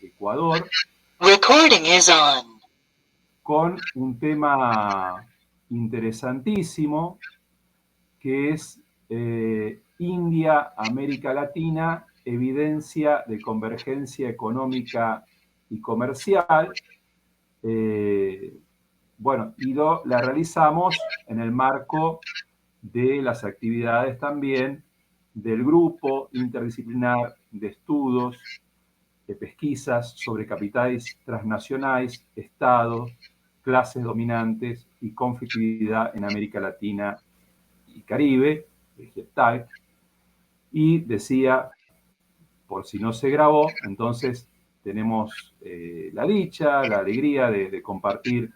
Ecuador, Recording is on. con un tema interesantísimo que es India, América Latina, evidencia de convergencia económica y comercial. Bueno, y la realizamos en el marco de las actividades también del grupo interdisciplinar de estudos, de pesquisas sobre capitales transnacionales, Estado, clases dominantes y conflictividad en América Latina y Caribe, el GEPTAC, y decía, por si no se grabó, entonces tenemos la dicha, la alegría de compartir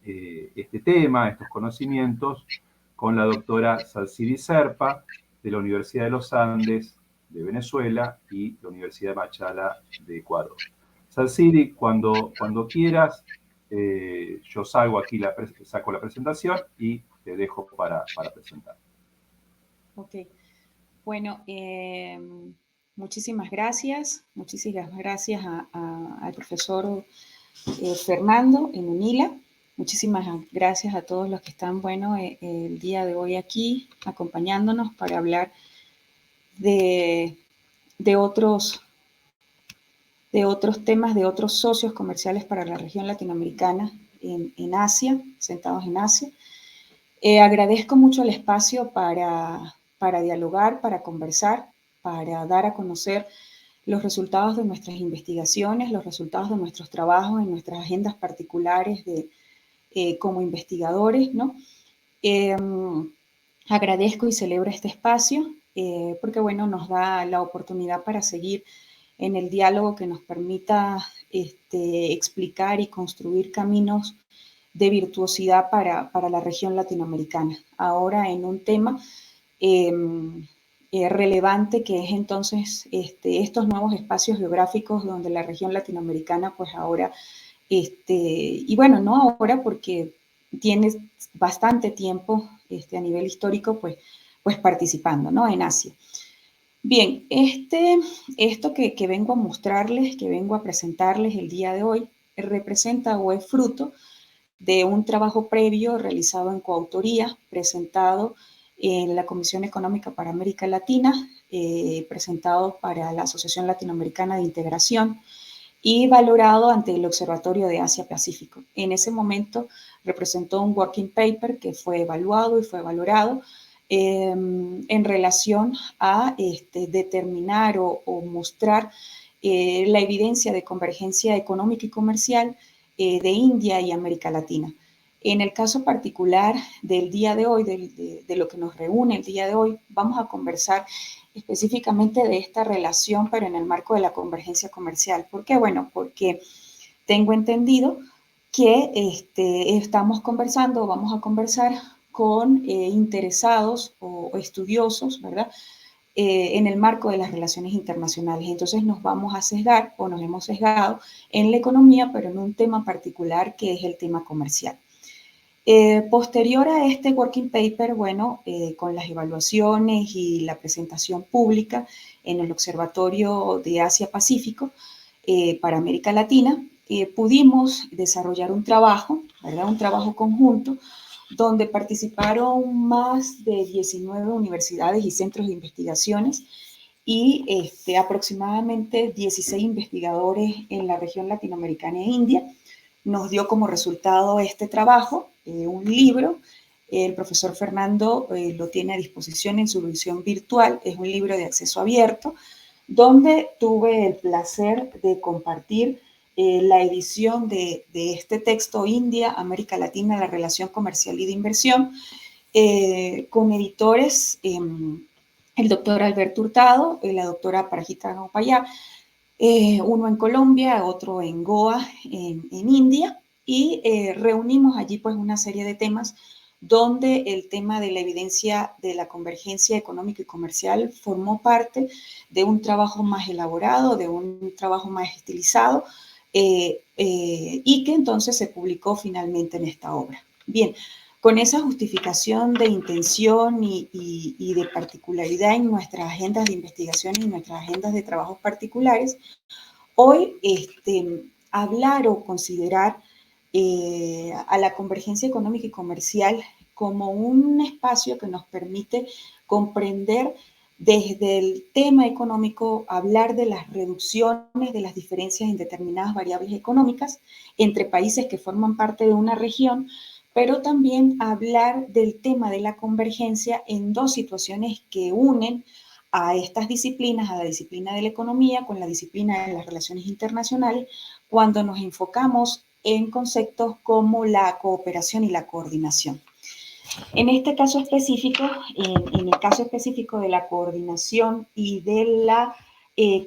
este tema, estos conocimientos, con la doctora Salsiri Serpa, de la Universidad de los Andes de Venezuela y la Universidad de Machala de Ecuador. Salsiri, cuando quieras, yo saco la presentación y te dejo para presentar. Ok, bueno, muchísimas gracias al profesor Fernando en UNILA. Muchísimas gracias a todos los que están, bueno, el día de hoy aquí acompañándonos para hablar de otros temas, de otros socios comerciales para la región latinoamericana en Asia, sentados en Asia. Agradezco mucho el espacio para dialogar, para conversar, para dar a conocer los resultados de nuestras investigaciones, los resultados de nuestros trabajos en nuestras agendas particulares como investigadores, ¿no? Agradezco y celebro este espacio porque, bueno, nos da la oportunidad para seguir en el diálogo que nos permita explicar y construir caminos de virtuosidad para la región latinoamericana. Ahora en un tema relevante que es entonces estos nuevos espacios geográficos donde la región latinoamericana pues ahora, y bueno, no ahora porque tiene bastante tiempo a nivel histórico pues participando, ¿no? En Asia. Bien, esto que vengo a mostrarles, que vengo a presentarles el día de hoy, representa o es fruto de un trabajo previo realizado en coautoría, presentado en la Comisión Económica para América Latina, presentado para la Asociación Latinoamericana de Integración y valorado ante el Observatorio de Asia-Pacífico. En ese momento representó un working paper que fue evaluado y fue valorado en relación a determinar o mostrar la evidencia de convergencia económica y comercial de India y América Latina. En el caso particular del día de hoy, de lo que nos reúne el día de hoy, vamos a conversar específicamente de esta relación, pero en el marco de la convergencia comercial. ¿Por qué? Bueno, porque tengo entendido que estamos conversando, vamos a conversar con interesados o estudiosos, ¿verdad? En el marco de las relaciones internacionales. Entonces nos vamos a sesgar o nos hemos sesgado en la economía, pero en un tema particular que es el tema comercial. Posterior a este working paper, bueno, con las evaluaciones y la presentación pública en el Observatorio de Asia-Pacífico para América Latina, pudimos desarrollar un trabajo, ¿verdad? Un trabajo conjunto donde participaron más de 19 universidades y centros de investigaciones y aproximadamente 16 investigadores en la región latinoamericana e India. Nos dio como resultado este trabajo, un libro. El profesor Fernando lo tiene a disposición en su versión virtual, es un libro de acceso abierto, donde tuve el placer de compartir la edición de este texto India, América Latina, la relación comercial y de inversión, con editores, el doctor Alberto Hurtado, la doctora Parajita Gaupayá, uno en Colombia, otro en Goa, en India, y reunimos allí pues una serie de temas donde el tema de la evidencia de la convergencia económica y comercial formó parte de un trabajo más elaborado, de un trabajo más estilizado, y que entonces se publicó finalmente en esta obra. Bien, con esa justificación de intención y de particularidad en nuestras agendas de investigación y nuestras agendas de trabajos particulares, Hoy, hablar o considerar a la convergencia económica y comercial como un espacio que nos permite comprender desde el tema económico, hablar de las reducciones de las diferencias en determinadas variables económicas entre países que forman parte de una región, pero también hablar del tema de la convergencia en dos situaciones que unen a estas disciplinas, a la disciplina de la economía con la disciplina de las relaciones internacionales, cuando nos enfocamos en conceptos como la cooperación y la coordinación. En este caso específico, en el caso específico de la coordinación y de la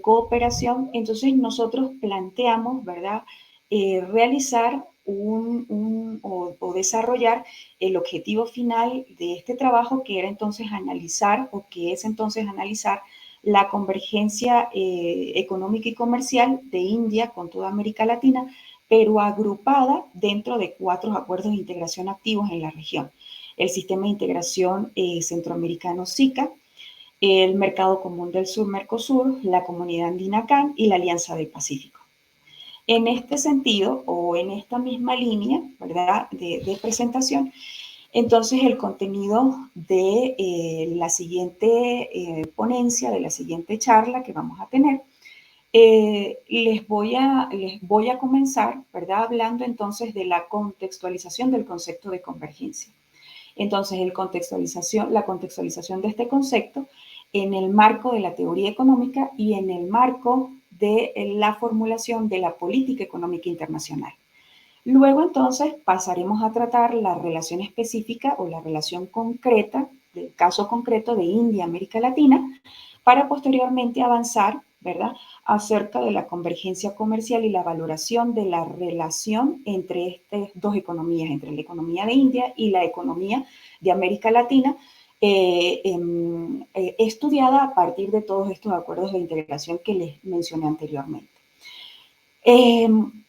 cooperación, entonces nosotros planteamos, ¿verdad?, realizar o desarrollar el objetivo final de este trabajo, que era entonces analizar, o que es entonces analizar la convergencia económica y comercial de India con toda América Latina, pero agrupada dentro de 4 acuerdos de integración activos en la región: el Sistema de Integración Centroamericano SICA, el Mercado Común del Sur Mercosur, la Comunidad Andina CAN y la Alianza del Pacífico. En este sentido, o en esta misma línea, ¿verdad?, de presentación, entonces el contenido de la siguiente ponencia, de la siguiente charla que vamos a tener, les voy a comenzar, ¿verdad?, hablando entonces de la contextualización del concepto de convergencia. Entonces, la contextualización de este concepto en el marco de la teoría económica y en el marco de la formulación de la política económica internacional. Luego, entonces, pasaremos a tratar la relación específica o la relación concreta, del caso concreto de India, América Latina, para posteriormente avanzar, ¿verdad?, acerca de la convergencia comercial y la valoración de la relación entre estas dos economías, entre la economía de India y la economía de América Latina, estudiada a partir de todos estos acuerdos de integración que les mencioné anteriormente. En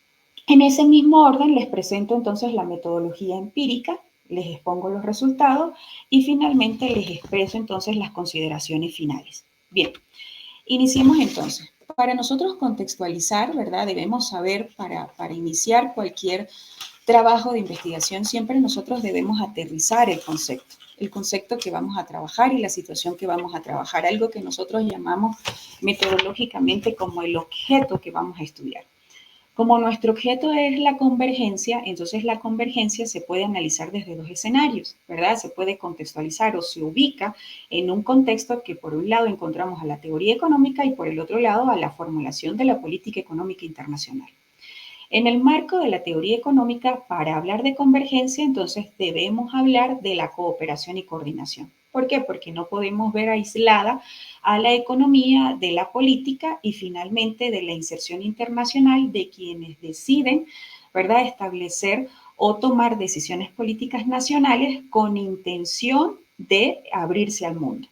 ese mismo orden les presento entonces la metodología empírica, les expongo los resultados y finalmente les expreso entonces las consideraciones finales. Bien, iniciemos entonces. Para nosotros contextualizar, ¿verdad?, debemos saber, para iniciar cualquier trabajo de investigación, siempre nosotros debemos aterrizar el concepto que vamos a trabajar y la situación que vamos a trabajar, algo que nosotros llamamos metodológicamente como el objeto que vamos a estudiar. Como nuestro objeto es la convergencia, entonces la convergencia se puede analizar desde dos escenarios, ¿verdad? Se puede contextualizar o se ubica en un contexto que por un lado encontramos a la teoría económica y por el otro lado a la formulación de la política económica internacional. En el marco de la teoría económica, para hablar de convergencia, entonces debemos hablar de la cooperación y coordinación. ¿Por qué? Porque no podemos ver aislada a la economía de la política y finalmente de la inserción internacional de quienes deciden, ¿verdad?, establecer o tomar decisiones políticas nacionales con intención de abrirse al mundo.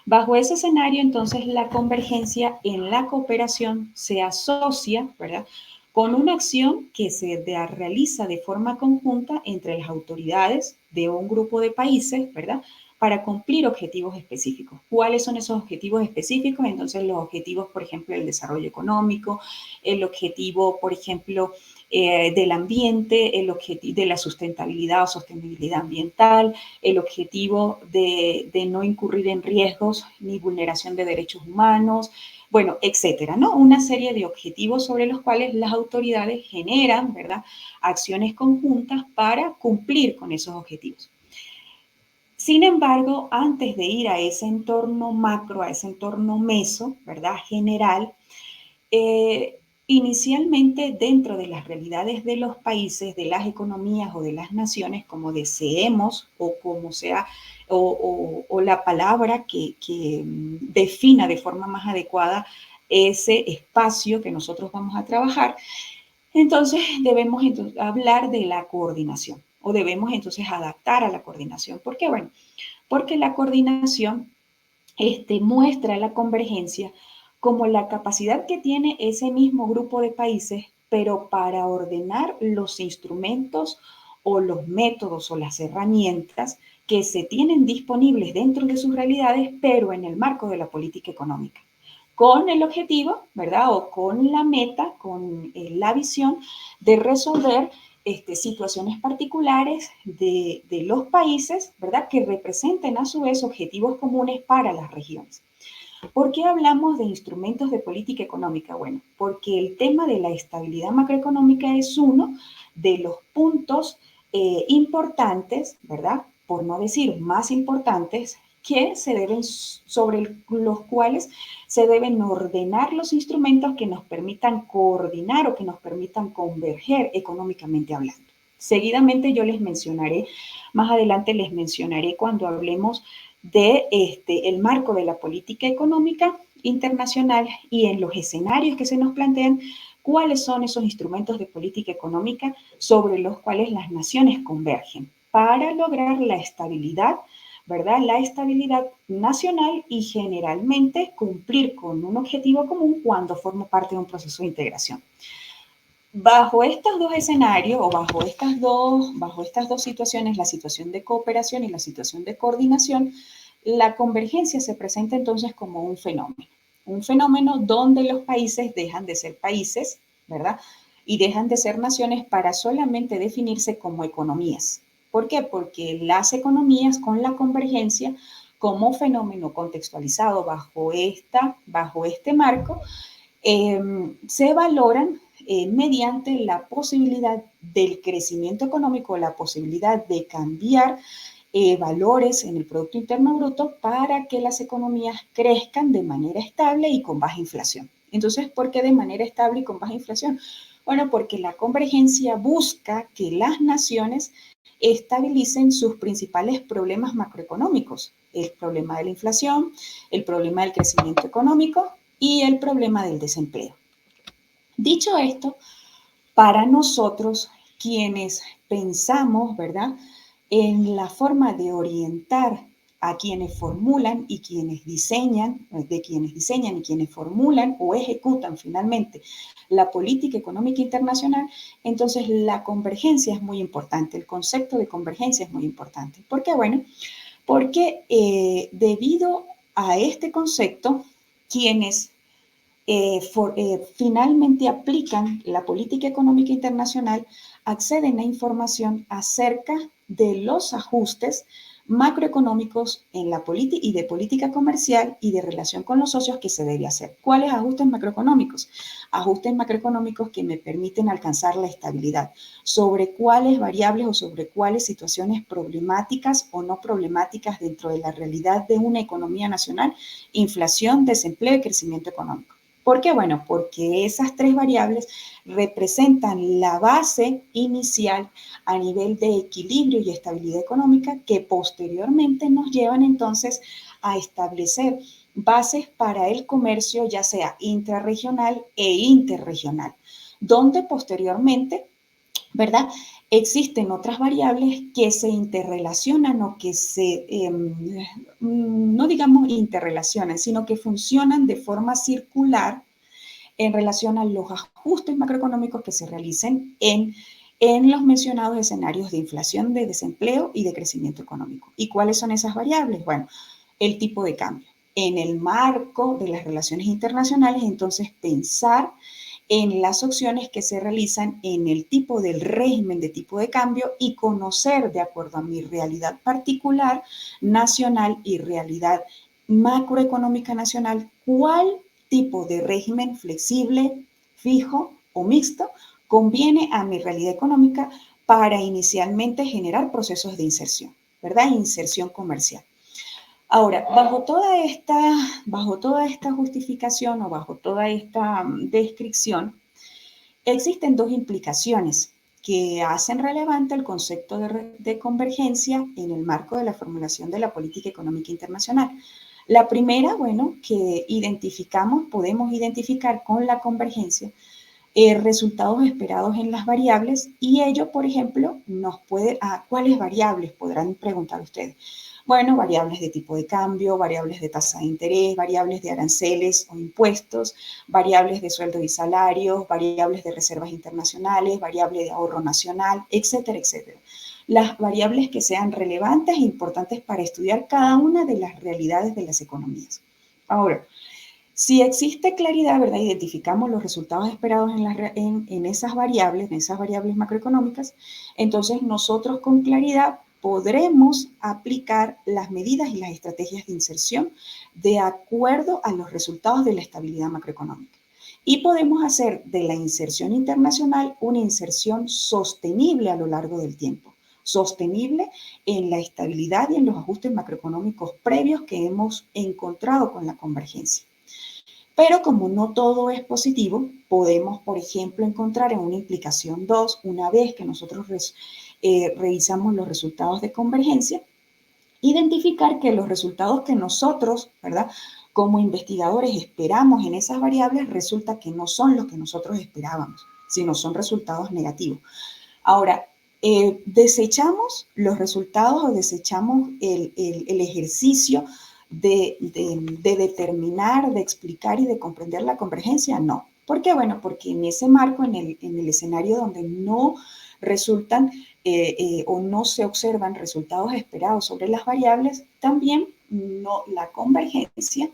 Bajo ese escenario, entonces, la convergencia en la cooperación se asocia, ¿verdad?, con una acción que se realiza de forma conjunta entre las autoridades de un grupo de países, ¿verdad?, para cumplir objetivos específicos. ¿Cuáles son esos objetivos específicos? Entonces, los objetivos, por ejemplo, del desarrollo económico, el objetivo, por ejemplo, del ambiente, el objetivo de la sustentabilidad o sostenibilidad ambiental, el objetivo de no incurrir en riesgos ni vulneración de derechos humanos, bueno, etcétera, ¿no? Una serie de objetivos sobre los cuales las autoridades generan, ¿verdad?, acciones conjuntas para cumplir con esos objetivos. Sin embargo, antes de ir a ese entorno macro, a ese entorno meso, ¿verdad?, general, inicialmente dentro de las realidades de los países, de las economías o de las naciones, como deseemos o como sea, o la palabra que defina de forma más adecuada ese espacio que nosotros vamos a trabajar, entonces debemos hablar de la coordinación o debemos entonces adaptar a la coordinación. ¿Por qué? Bueno, porque la coordinación muestra la convergencia como la capacidad que tiene ese mismo grupo de países, pero para ordenar los instrumentos o los métodos o las herramientas que se tienen disponibles dentro de sus realidades, pero en el marco de la política económica. con el objetivo, ¿verdad? O con la meta, con la visión de resolver situaciones particulares de los países, ¿verdad? Que representen a su vez objetivos comunes para las regiones. ¿Por qué hablamos de instrumentos de política económica? Bueno, porque el tema de la estabilidad macroeconómica es uno de los puntos importantes, ¿verdad? Por no decir más importantes, que se deben, sobre los cuales se deben ordenar los instrumentos que nos permitan coordinar o que nos permitan converger económicamente hablando. Seguidamente yo les mencionaré, más adelante les mencionaré cuando hablemos de el marco de la política económica internacional y en los escenarios que se nos plantean, cuáles son esos instrumentos de política económica sobre los cuales las naciones convergen para lograr la estabilidad, ¿verdad? La estabilidad nacional y generalmente cumplir con un objetivo común cuando forma parte de un proceso de integración. Bajo estos dos escenarios o bajo estas dos situaciones, la situación de cooperación y la situación de coordinación, la convergencia se presenta entonces como un fenómeno donde los países dejan de ser países, ¿verdad? Y dejan de ser naciones para solamente definirse como economías. ¿Por qué? Porque las economías con la convergencia como fenómeno contextualizado bajo este marco, se valoran mediante la posibilidad del crecimiento económico, la posibilidad de cambiar valores en el Producto Interno Bruto para que las economías crezcan de manera estable y con baja inflación. Entonces, ¿por qué de manera estable y con baja inflación? Bueno, porque la convergencia busca que las naciones estabilicen sus principales problemas macroeconómicos, el problema de la inflación, el problema del crecimiento económico y el problema del desempleo. Dicho esto, para nosotros, quienes pensamos, ¿verdad?, en la forma de orientar a quienes formulan y quienes diseñan, de quienes diseñan y quienes formulan o ejecutan finalmente la política económica internacional, entonces la convergencia es muy importante, el concepto de convergencia es muy importante. ¿Por qué? Bueno, porque debido a este concepto, quienes finalmente aplican la política económica internacional, acceden a información acerca de los ajustes macroeconómicos en la política y de política comercial y de relación con los socios que se debe hacer. ¿Cuáles ajustes macroeconómicos? Ajustes macroeconómicos que me permiten alcanzar la estabilidad. ¿Sobre cuáles variables o sobre cuáles situaciones problemáticas o no problemáticas dentro de la realidad de una economía nacional? Inflación, desempleo y crecimiento económico. ¿Por qué? Bueno, porque esas tres variables representan la base inicial a nivel de equilibrio y estabilidad económica que posteriormente nos llevan entonces a establecer bases para el comercio, ya sea intrarregional e interregional, donde posteriormente, ¿verdad?, existen otras variables que se interrelacionan o que no digamos interrelacionan, sino que funcionan de forma circular en relación a los ajustes macroeconómicos que se realicen en los mencionados escenarios de inflación, de desempleo y de crecimiento económico. ¿Y cuáles son esas variables? Bueno, el tipo de cambio. En el marco de las relaciones internacionales, entonces pensar en las opciones que se realizan en el tipo del régimen de tipo de cambio y conocer de acuerdo a mi realidad particular nacional y realidad macroeconómica nacional cuál tipo de régimen flexible, fijo o mixto conviene a mi realidad económica para inicialmente generar procesos de inserción, ¿verdad? Inserción comercial. Ahora, bajo toda esta justificación o bajo toda esta descripción, existen dos implicaciones que hacen relevante el concepto de convergencia en el marco de la formulación de la política económica internacional. La primera, bueno, que podemos identificar con la convergencia resultados esperados en las variables y ello, por ejemplo, ¿cuáles variables podrán preguntar ustedes? Bueno, variables de tipo de cambio, variables de tasa de interés, variables de aranceles o impuestos, variables de sueldo y salarios, variables de reservas internacionales, variable de ahorro nacional, etcétera, etcétera. Las variables que sean relevantes e importantes para estudiar cada una de las realidades de las economías. Ahora, Si existe claridad, ¿verdad? Identificamos los resultados esperados en esas variables macroeconómicas, entonces nosotros con claridad podremos aplicar las medidas y las estrategias de inserción de acuerdo a los resultados de la estabilidad macroeconómica. Y podemos hacer de la inserción internacional una inserción sostenible a lo largo del tiempo, sostenible en la estabilidad y en los ajustes macroeconómicos previos que hemos encontrado con la convergencia. Pero como no todo es positivo, podemos, por ejemplo, encontrar en una implicación 2, una vez que nosotros revisamos los resultados de convergencia, identificar que los resultados que nosotros, ¿verdad?, como investigadores esperamos en esas variables, resulta que no son los que nosotros esperábamos, sino son resultados negativos. Ahora, desechamos los resultados o desechamos el ejercicio de determinar, de explicar y de comprender la convergencia, no. ¿Por qué? Bueno, porque en ese marco, en el escenario donde no resultan o no se observan resultados esperados sobre las variables, también no, la convergencia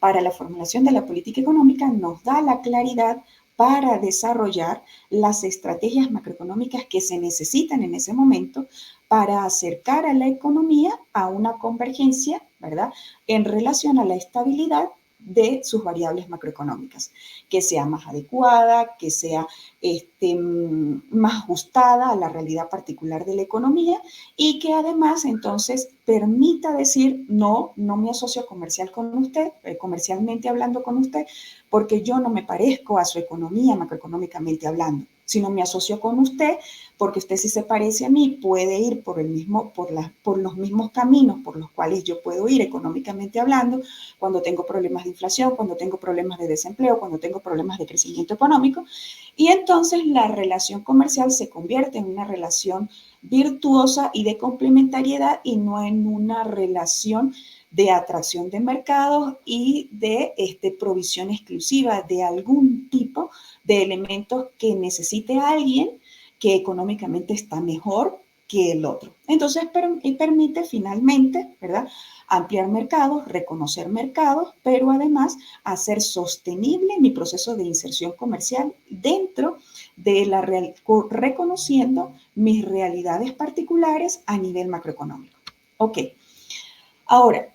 para la formulación de la política económica nos da la claridad para desarrollar las estrategias macroeconómicas que se necesitan en ese momento para acercar a la economía a una convergencia, ¿verdad?, en relación a la estabilidad de sus variables macroeconómicas, que sea más adecuada, que sea más ajustada a la realidad particular de la economía y que además entonces permita decir, no me asocio comercialmente hablando con usted, porque yo no me parezco a su economía macroeconómicamente hablando, sino me asocio con usted porque usted sí se parece a mí, puede ir por los mismos caminos por los cuales yo puedo ir económicamente hablando, cuando tengo problemas de inflación, cuando tengo problemas de desempleo, cuando tengo problemas de crecimiento económico, y entonces la relación comercial se convierte en una relación virtuosa y de complementariedad y no en una relación de atracción de mercados y de provisión exclusiva de algún tipo de elementos que necesite alguien que económicamente está mejor que el otro. Entonces, permite finalmente, ¿verdad?, ampliar mercados, reconocer mercados, pero además hacer sostenible mi proceso de inserción comercial dentro de reconociendo mis realidades particulares a nivel macroeconómico. Ok. Ahora,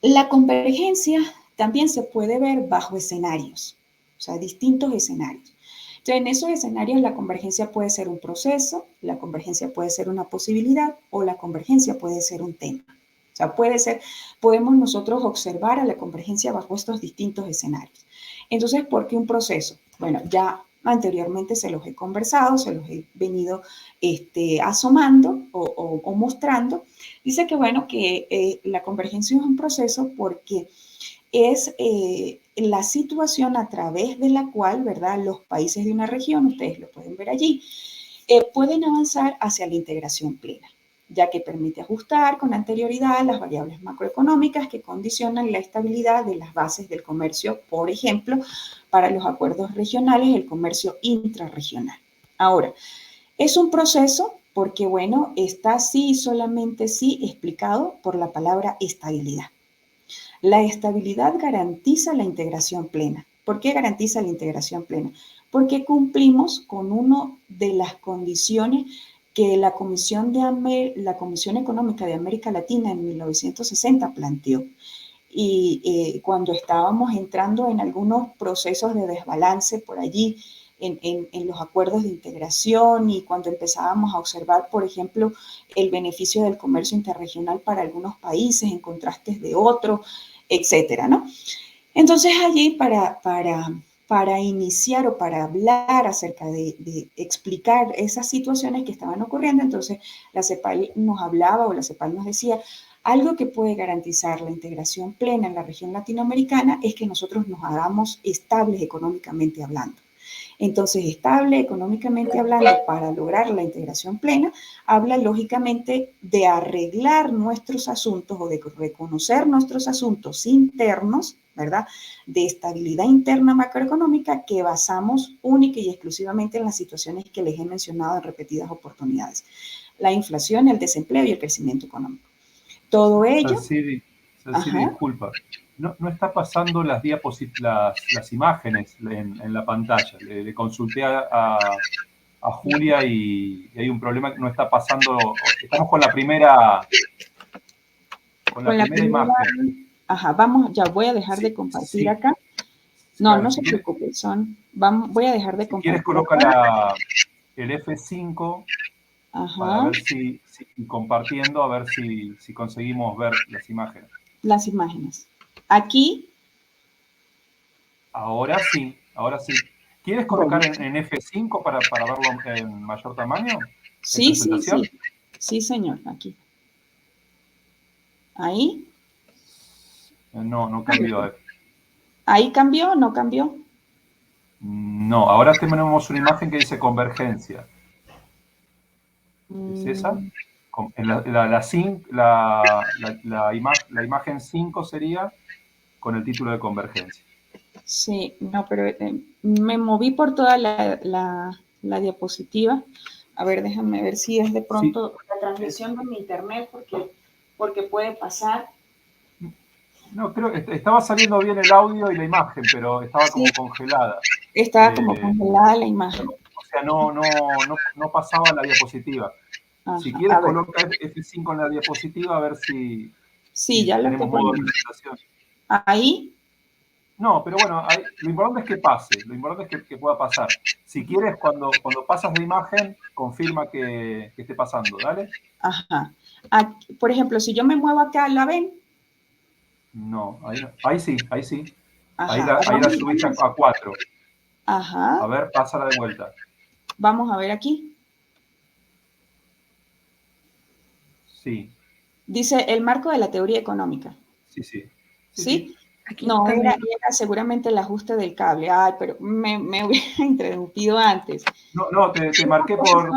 la convergencia también se puede ver bajo escenarios, o sea, distintos escenarios. Entonces, en esos escenarios la convergencia puede ser un proceso, la convergencia puede ser una posibilidad o la convergencia puede ser un tema. O sea, podemos nosotros observar a la convergencia bajo estos distintos escenarios. Entonces, ¿por qué un proceso? Bueno, ya anteriormente se los he conversado, se los he venido asomando o mostrando. Dice que, bueno, que la convergencia es un proceso porque es la situación a través de la cual, ¿verdad?, los países de una región, ustedes lo pueden ver allí, pueden avanzar hacia la integración plena, ya que permite ajustar con anterioridad las variables macroeconómicas que condicionan la estabilidad de las bases del comercio, por ejemplo, para los acuerdos regionales, el comercio intrarregional. Ahora, es un proceso porque, bueno, está sí y solamente sí explicado por la palabra estabilidad. La estabilidad garantiza la integración plena. ¿Por qué garantiza la integración plena? Porque cumplimos con una de las condiciones que la Comisión Económica de América Latina en 1960 planteó. Y cuando estábamos entrando en algunos procesos de desbalance por allí, en los acuerdos de integración y cuando empezábamos a observar, por ejemplo, el beneficio del comercio interregional para algunos países en contrastes de otros, etcétera, ¿no? Entonces allí para iniciar o para hablar acerca de explicar esas situaciones que estaban ocurriendo, entonces la CEPAL nos hablaba o la CEPAL nos decía, algo que puede garantizar la integración plena en la región latinoamericana es que nosotros nos hagamos estables económicamente hablando. Entonces, estable económicamente hablando, para lograr la integración plena, habla lógicamente de arreglar nuestros asuntos o de reconocer nuestros asuntos internos, ¿verdad?, de estabilidad interna macroeconómica que basamos única y exclusivamente en las situaciones que les he mencionado en repetidas oportunidades. La inflación, el desempleo y el crecimiento económico. Todo ello... Sansiri, disculpa. no está pasando las las imágenes en la pantalla. Le consulté a Julia y hay un problema, no está pasando. Estamos con la primera imagen. Ajá, vamos, ya voy a dejar de compartir acá. No, claro, no se preocupe, voy a dejar de compartir. Si quieres, coloca el F5 para ver si compartiendo, a ver si conseguimos ver las imágenes. Las imágenes. Aquí. Ahora sí, ahora sí. ¿Quieres colocar en F5 para verlo en mayor tamaño? Sí, sí, sí. Sí, señor, aquí. ¿Ahí? No cambió. ¿Ahí cambió o no cambió? No, ahora tenemos una imagen que dice convergencia. ¿Es esa? La imagen 5 sería con el título de convergencia. Sí, no, pero me moví por toda la diapositiva. A ver, déjame ver si es de pronto la transmisión de mi internet, porque puede pasar. No, creo que estaba saliendo bien el audio y la imagen, pero estaba como congelada. Estaba como congelada la imagen. O sea, no pasaba la diapositiva. Ajá, si quieres, coloca F5 en la diapositiva a ver si ya tenemos modo de presentación. Ahí. No, pero bueno, lo importante es que pase, lo importante es que pueda pasar. Si quieres, cuando pasas de imagen, confirma que esté pasando, ¿dale? Ajá. Aquí, por ejemplo, si yo me muevo acá, ¿la ven? No, ahí sí. Ajá. Ahí la subiste a 4. Ajá. A ver, pásala de vuelta. Vamos a ver aquí. Sí. Dice el marco de la teoría económica. ¿Sí? No, era seguramente el ajuste del cable. Ay, pero me hubiera interrumpido antes. No, te marqué por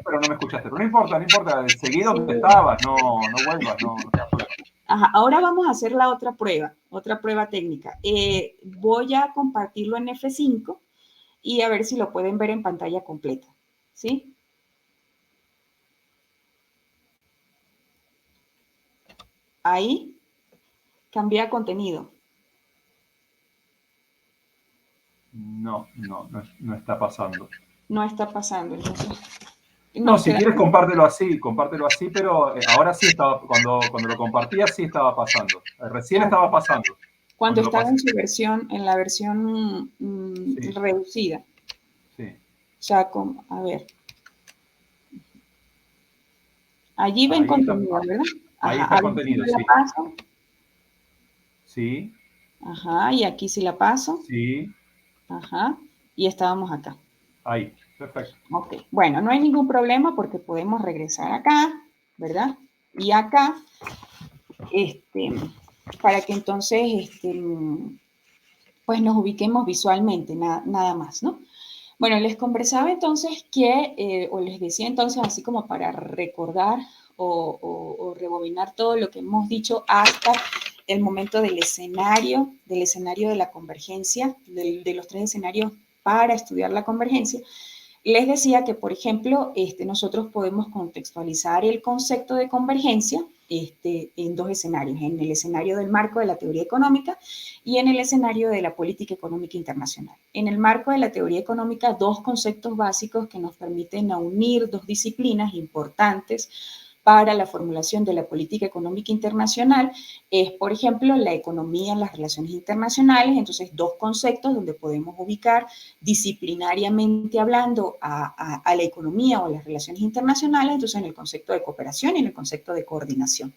pero no me escuchaste. Pero no importa. Seguí donde estabas, no vuelvas, no te da problema. Ajá, ahora vamos a hacer la otra prueba técnica. Voy a compartirlo en F5 y a ver si lo pueden ver en pantalla completa. ¿Sí? Ahí, cambia contenido. No está pasando. No está pasando, entonces. No, si quieres compártelo así, pero ahora sí estaba, cuando lo compartía sí estaba pasando. Recién estaba pasando. Cuando estaba en la versión reducida. Sí. O sea, a ver. Allí ven contenido, ¿verdad? Ahí está el contenido, sí. ¿La paso? Sí. Ajá, y aquí sí la paso. Sí. Ajá, y estábamos acá. Ahí, perfecto. Ok, bueno, no hay ningún problema porque podemos regresar acá, ¿verdad? Y acá, para que entonces, pues nos ubiquemos visualmente, nada más, ¿no? Bueno, les conversaba entonces o les decía entonces, así como para recordar o rebobinar todo lo que hemos dicho hasta el momento del escenario de la convergencia, de los 3 escenarios para estudiar la convergencia. Les decía que, por ejemplo, nosotros podemos contextualizar el concepto de convergencia en 2 escenarios, en el escenario del marco de la teoría económica y en el escenario de la política económica internacional. En el marco de la teoría económica, 2 conceptos básicos que nos permiten unir 2 disciplinas importantes para la formulación de la política económica internacional es, por ejemplo, la economía en las relaciones internacionales, entonces 2 conceptos donde podemos ubicar disciplinariamente hablando a la economía o a las relaciones internacionales, entonces en el concepto de cooperación y en el concepto de coordinación.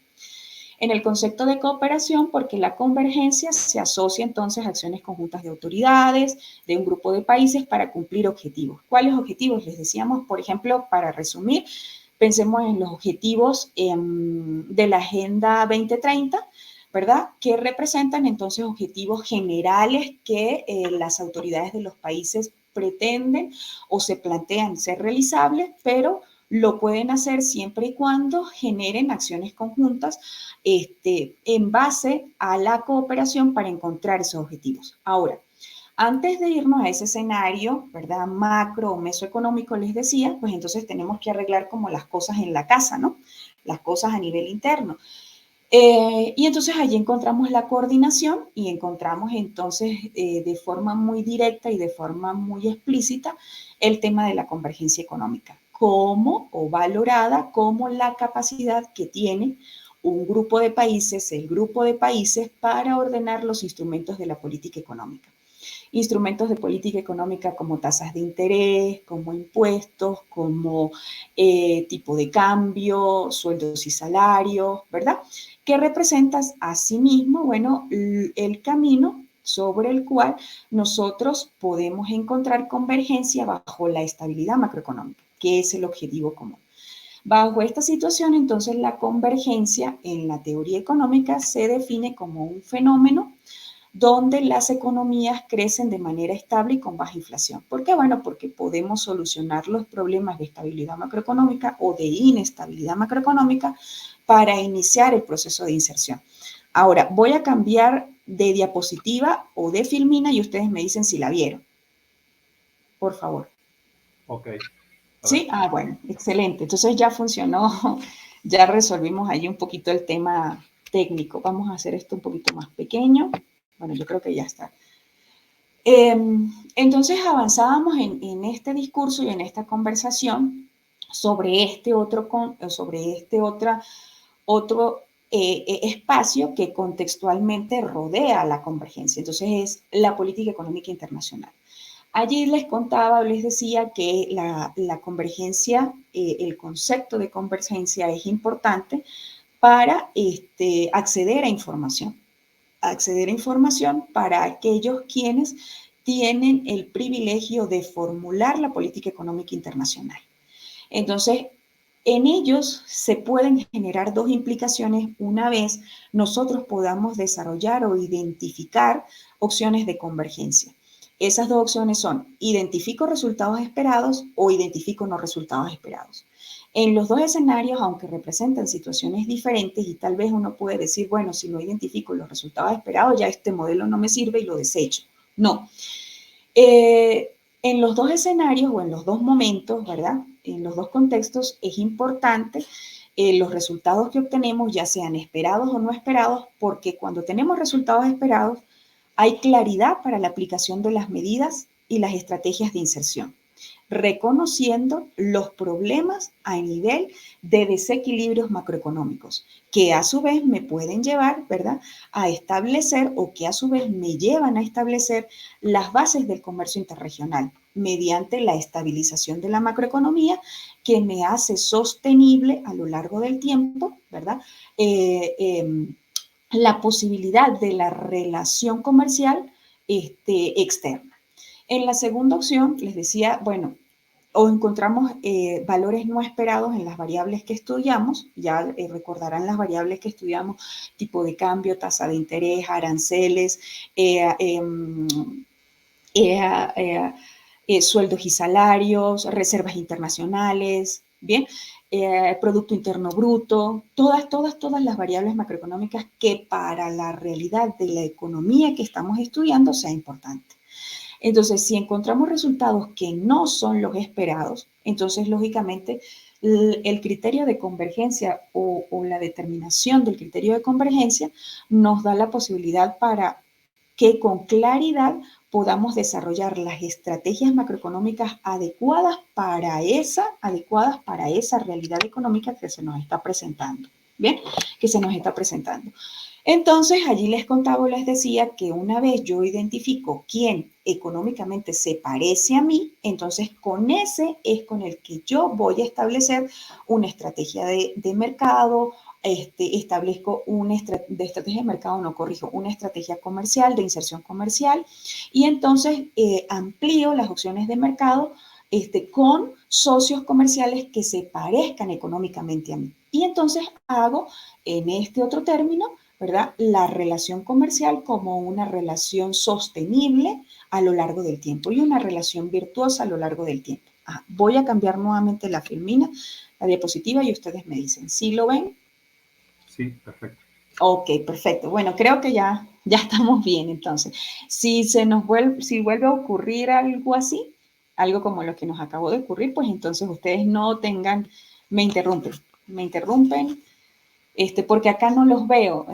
En el concepto de cooperación, porque la convergencia se asocia entonces a acciones conjuntas de autoridades, de un grupo de países para cumplir objetivos. ¿Cuáles objetivos? Les decíamos, por ejemplo, para resumir, pensemos en los objetivos de la Agenda 2030, ¿verdad? Que representan entonces objetivos generales que las autoridades de los países pretenden o se plantean ser realizables, pero lo pueden hacer siempre y cuando generen acciones conjuntas en base a la cooperación para encontrar esos objetivos. Ahora, antes de irnos a ese escenario, ¿verdad? Macro o mesoeconómico, les decía, pues entonces tenemos que arreglar como las cosas en la casa, ¿no? Las cosas a nivel interno. Y entonces allí encontramos la coordinación y encontramos entonces de forma muy directa y de forma muy explícita el tema de la convergencia económica, como o valorada como la capacidad que tiene un grupo de países, el grupo de países, para ordenar los instrumentos de la política económica. Instrumentos de política económica como tasas de interés, como impuestos, como tipo de cambio, sueldos y salarios, ¿verdad? Que representas asimismo, bueno, el camino sobre el cual nosotros podemos encontrar convergencia bajo la estabilidad macroeconómica, que es el objetivo común. Bajo esta situación, entonces, la convergencia en la teoría económica se define como un fenómeno donde las economías crecen de manera estable y con baja inflación. ¿Por qué? Bueno, porque podemos solucionar los problemas de estabilidad macroeconómica o de inestabilidad macroeconómica para iniciar el proceso de inserción. Ahora, voy a cambiar de diapositiva o de filmina y ustedes me dicen si la vieron. Por favor. Ok. ¿Sí? Ah, bueno, excelente. Entonces ya funcionó, ya resolvimos ahí un poquito el tema técnico. Vamos a hacer esto un poquito más pequeño. Bueno, yo creo que ya está. Entonces avanzábamos en este discurso y en esta conversación sobre este otro espacio que contextualmente rodea la convergencia. Entonces es la política económica internacional. Allí les contaba, les decía que la convergencia, el concepto de convergencia es importante para acceder a información para aquellos quienes tienen el privilegio de formular la política económica internacional. Entonces, en ellos se pueden generar dos implicaciones una vez nosotros podamos desarrollar o identificar opciones de convergencia. Esas dos opciones son identifico resultados esperados o identifico no resultados esperados. En los dos escenarios, aunque representan situaciones diferentes y tal vez uno puede decir, bueno, si no identifico los resultados esperados, ya este modelo no me sirve y lo desecho. No. En los dos escenarios o en los dos momentos, ¿verdad? En los dos contextos es importante los resultados que obtenemos, ya sean esperados o no esperados, porque cuando tenemos resultados esperados, hay claridad para la aplicación de las medidas y las estrategias de inserción, reconociendo los problemas a nivel de desequilibrios macroeconómicos, que a su vez me pueden llevar, ¿verdad?, a establecer o que a su vez me llevan a establecer las bases del comercio interregional mediante la estabilización de la macroeconomía que me hace sostenible a lo largo del tiempo, ¿verdad?, la posibilidad de la relación comercial externa. En la segunda opción, les decía, bueno, o encontramos valores no esperados en las variables que estudiamos, ya recordarán las variables que estudiamos, tipo de cambio, tasa de interés, aranceles, sueldos y salarios, reservas internacionales, ¿bien? Producto Interno Bruto, todas las variables macroeconómicas que para la realidad de la economía que estamos estudiando sea importante. Entonces, si encontramos resultados que no son los esperados, entonces, lógicamente, el criterio de convergencia o la determinación del criterio de convergencia nos da la posibilidad para que con claridad podamos desarrollar las estrategias macroeconómicas adecuadas para esa realidad económica que se nos está presentando. ¿Bien? Que se nos está presentando. Entonces, allí les contaba, les decía que una vez yo identifico quién económicamente se parece a mí, entonces con ese es con el que yo voy a establecer una estrategia de mercado, establezco una estrategia de mercado, una estrategia comercial, de inserción comercial, y entonces amplío las opciones de mercado con socios comerciales que se parezcan económicamente a mí. Y entonces hago en este otro término, ¿verdad?, la relación comercial como una relación sostenible a lo largo del tiempo y una relación virtuosa a lo largo del tiempo. Voy a cambiar nuevamente la filmina, la diapositiva, y ustedes me dicen, ¿sí lo ven? Sí, perfecto. Ok, perfecto. Bueno, creo que ya estamos bien entonces. Si vuelve a ocurrir algo así, algo como lo que nos acabó de ocurrir, pues entonces ustedes me interrumpen Porque acá no los veo,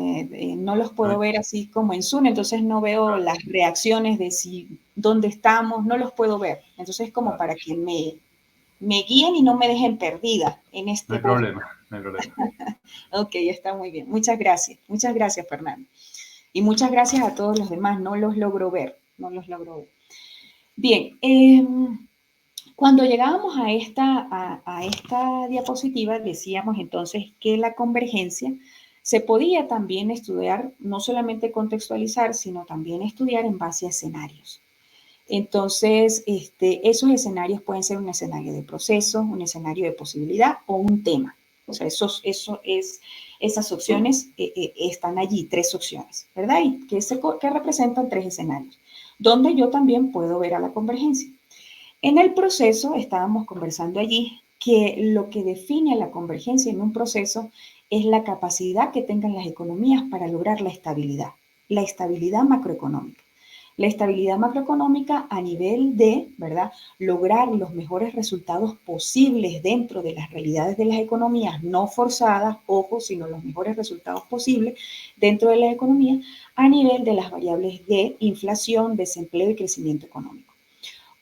no los puedo ver así como en Zoom, entonces no veo las reacciones de dónde estamos, no los puedo ver. Entonces es como para que me guíen y no me dejen perdida en este No hay bosque. problema, no hay problema. Ok, está muy bien. Muchas gracias, Fernando. Y muchas gracias a todos los demás, no los logro ver, no los logro ver. Bien, cuando llegábamos a esta diapositiva, decíamos entonces que la convergencia se podía también estudiar, no solamente contextualizar, sino también estudiar en base a escenarios. Entonces, esos escenarios pueden ser un escenario de proceso, un escenario de posibilidad o un tema. O sea, esas opciones están allí, 3 opciones, ¿verdad? Y que representan 3 escenarios, donde yo también puedo ver a la convergencia. En el proceso estábamos conversando allí que lo que define a la convergencia en un proceso es la capacidad que tengan las economías para lograr la estabilidad macroeconómica. La estabilidad macroeconómica a nivel de, ¿verdad?, lograr los mejores resultados posibles dentro de las realidades de las economías, no forzadas, ojo, sino los mejores resultados posibles dentro de las economías a nivel de las variables de inflación, desempleo y crecimiento económico.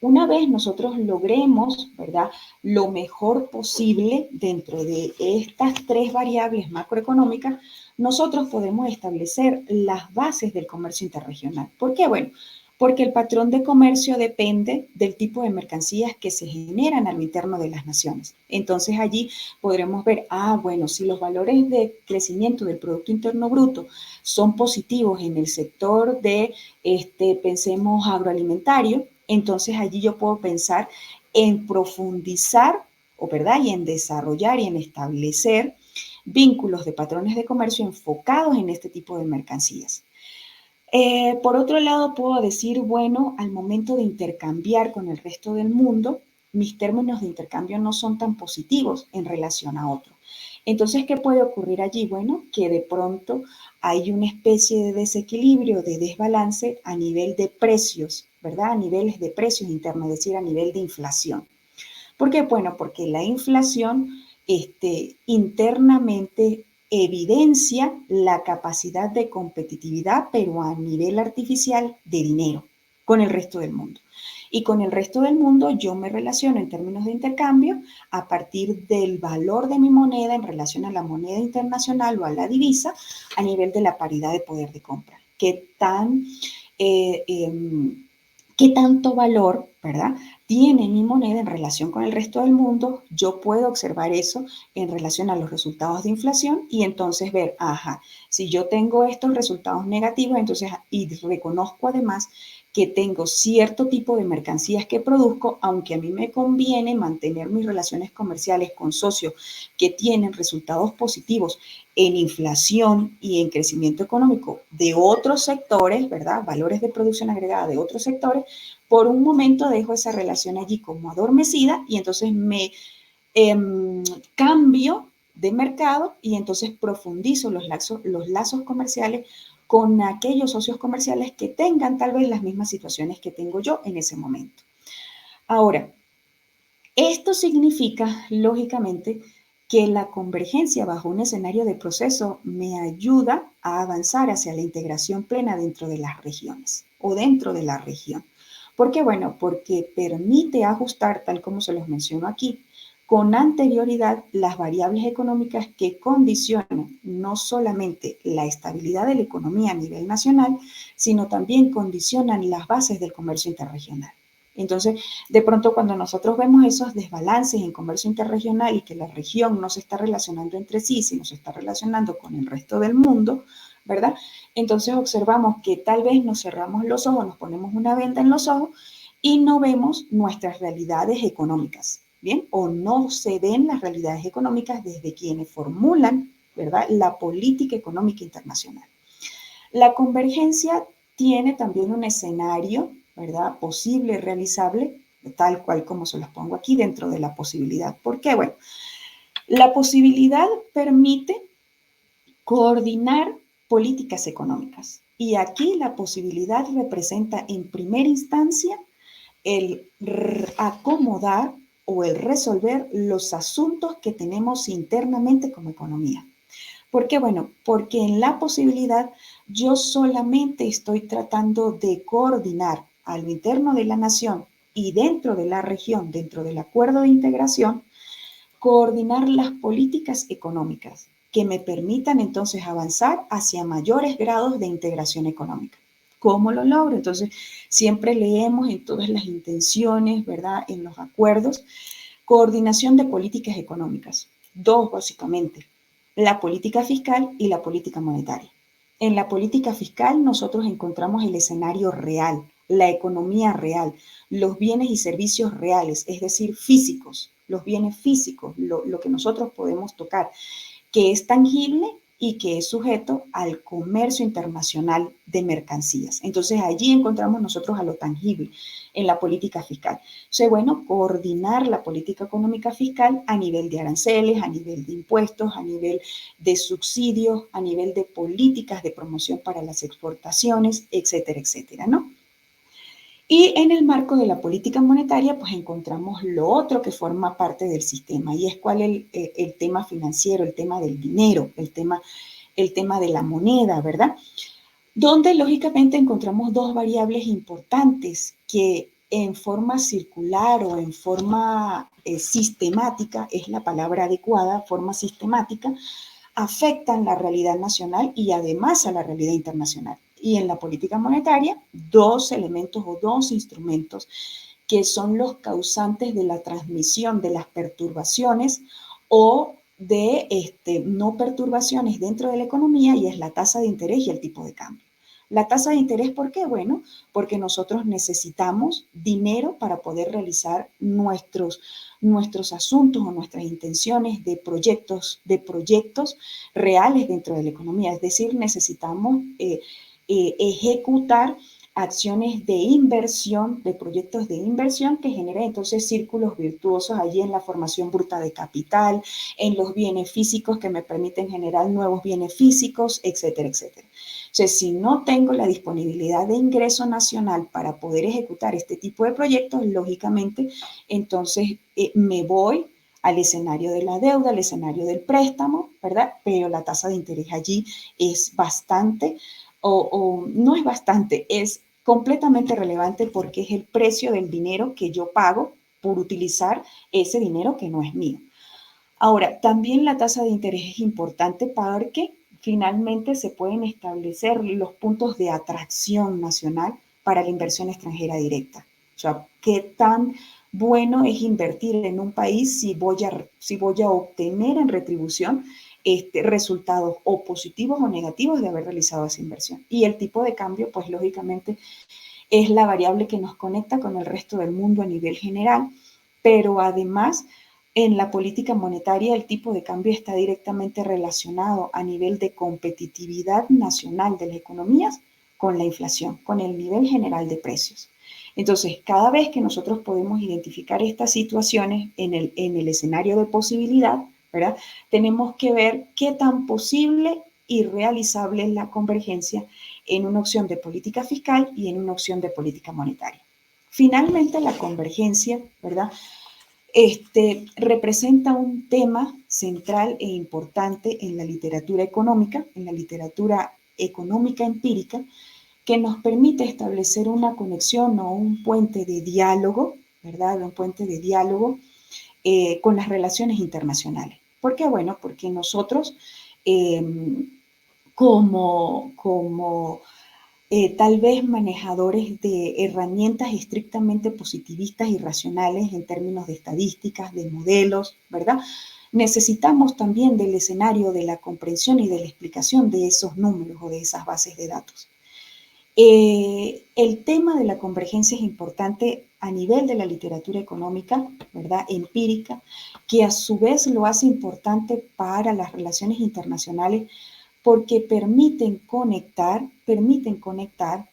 Una vez nosotros logremos, ¿verdad?, lo mejor posible dentro de estas 3 variables macroeconómicas, nosotros podemos establecer las bases del comercio interregional. ¿Por qué? Bueno, porque el patrón de comercio depende del tipo de mercancías que se generan a lo interno de las naciones. Entonces allí podremos ver, bueno, si los valores de crecimiento del Producto Interno Bruto son positivos en el sector de, pensemos, agroalimentario, entonces allí yo puedo pensar en profundizar, ¿verdad?, y en desarrollar y en establecer vínculos de patrones de comercio enfocados en este tipo de mercancías. Por otro lado, puedo decir, bueno, al momento de intercambiar con el resto del mundo, mis términos de intercambio no son tan positivos en relación a otros. Entonces, ¿qué puede ocurrir allí? Bueno, que de pronto hay una especie de desequilibrio, de desbalance a nivel de precios, ¿verdad? A niveles de precios internos, es decir, a nivel de inflación. ¿Por qué? Bueno, porque la inflación internamente evidencia la capacidad de competitividad, pero a nivel artificial de dinero, con el resto del mundo. Y con el resto del mundo yo me relaciono en términos de intercambio a partir del valor de mi moneda en relación a la moneda internacional o a la divisa a nivel de la paridad de poder de compra. ¿Qué tanto valor, ¿verdad?, tiene mi moneda en relación con el resto del mundo? Yo puedo observar eso en relación a los resultados de inflación y entonces ver, si yo tengo estos resultados negativos, entonces, y reconozco además que tengo cierto tipo de mercancías que produzco, aunque a mí me conviene mantener mis relaciones comerciales con socios que tienen resultados positivos en inflación y en crecimiento económico de otros sectores, ¿verdad?, valores de producción agregada de otros sectores, por un momento dejo esa relación allí como adormecida y entonces me cambio de mercado y entonces profundizo los lazos comerciales con aquellos socios comerciales que tengan tal vez las mismas situaciones que tengo yo en ese momento. Ahora, esto significa, lógicamente, que la convergencia bajo un escenario de proceso me ayuda a avanzar hacia la integración plena dentro de las regiones o dentro de la región. ¿Por qué? Bueno, porque permite ajustar, tal como se los menciono aquí, con anterioridad las variables económicas que condicionan no solamente la estabilidad de la economía a nivel nacional, sino también condicionan las bases del comercio interregional. Entonces, de pronto cuando nosotros vemos esos desbalances en comercio interregional y que la región no se está relacionando entre sí, sino se está relacionando con el resto del mundo, ¿verdad? Entonces observamos que tal vez nos cerramos los ojos, nos ponemos una venda en los ojos y no vemos nuestras realidades económicas, ¿bien? O no se ven las realidades económicas desde quienes formulan, ¿verdad?, la política económica internacional. La convergencia tiene también un escenario, ¿verdad?, posible, realizable, tal cual como se los pongo aquí dentro de la posibilidad. ¿Por qué? Bueno, la posibilidad permite coordinar políticas económicas y aquí la posibilidad representa en primera instancia el acomodar o el resolver los asuntos que tenemos internamente como economía. ¿Por qué? Bueno, porque en la posibilidad yo solamente estoy tratando de coordinar a lo interno de la nación y dentro de la región, dentro del acuerdo de integración, coordinar las políticas económicas que me permitan entonces avanzar hacia mayores grados de integración económica. ¿Cómo lo logro? Entonces, siempre leemos en todas las intenciones, ¿verdad? En los acuerdos, coordinación de políticas económicas. Dos, básicamente, la política fiscal y la política monetaria. En la política fiscal nosotros encontramos el escenario real, la economía real, los bienes y servicios reales, es decir, físicos, los bienes físicos, lo que nosotros podemos tocar, que es tangible y que es sujeto al comercio internacional de mercancías. Entonces allí encontramos nosotros a lo tangible en la política fiscal. Entonces, bueno, coordinar la política económica fiscal a nivel de aranceles, a nivel de impuestos, a nivel de subsidios, a nivel de políticas de promoción para las exportaciones, etcétera, etcétera, ¿no? Y en el marco de la política monetaria, pues encontramos lo otro que forma parte del sistema, y es cuál es el tema financiero, el tema del dinero, el tema de la moneda, ¿verdad? Donde lógicamente encontramos dos variables importantes que en forma circular o en forma sistemática, es la palabra adecuada, forma sistemática, afectan la realidad nacional y además a la realidad internacional. Y en la política monetaria, dos elementos o dos instrumentos que son los causantes de la transmisión de las perturbaciones o de no perturbaciones dentro de la economía, y es la tasa de interés y el tipo de cambio. La tasa de interés, ¿por qué? Bueno, porque nosotros necesitamos dinero para poder realizar nuestros asuntos o nuestras intenciones de proyectos reales dentro de la economía. Es decir, necesitamos ejecutar acciones de inversión, de proyectos de inversión que generen entonces círculos virtuosos allí en la formación bruta de capital, en los bienes físicos que me permiten generar nuevos bienes físicos, etcétera, etcétera. Entonces, si no tengo la disponibilidad de ingreso nacional para poder ejecutar este tipo de proyectos, lógicamente, entonces me voy al escenario de la deuda, al escenario del préstamo, ¿verdad? Pero la tasa de interés allí es bastante, o no es bastante, es completamente relevante porque es el precio del dinero que yo pago por utilizar ese dinero que no es mío. Ahora, también la tasa de interés es importante porque finalmente se pueden establecer los puntos de atracción nacional para la inversión extranjera directa. O sea, qué tan bueno es invertir en un país si voy a obtener en retribución resultados o positivos o negativos de haber realizado esa inversión. Y el tipo de cambio, pues lógicamente, es la variable que nos conecta con el resto del mundo a nivel general, pero además en la política monetaria el tipo de cambio está directamente relacionado a nivel de competitividad nacional de las economías con la inflación, con el nivel general de precios. Entonces, cada vez que nosotros podemos identificar estas situaciones en el escenario de posibilidad, ¿verdad? Tenemos que ver qué tan posible y realizable es la convergencia en una opción de política fiscal y en una opción de política monetaria. Finalmente, la convergencia, ¿verdad? Representa un tema central e importante en la literatura económica, en la literatura económica empírica, que nos permite establecer una conexión o un puente de diálogo, ¿verdad? Un puente de diálogo con las relaciones internacionales. ¿Por qué? Bueno, porque nosotros como tal vez manejadores de herramientas estrictamente positivistas y racionales en términos de estadísticas, de modelos, ¿verdad? Necesitamos también del escenario de la comprensión y de la explicación de esos números o de esas bases de datos. El tema de la convergencia es importante a nivel de la literatura económica, ¿verdad? Empírica, que a su vez lo hace importante para las relaciones internacionales porque permiten conectar,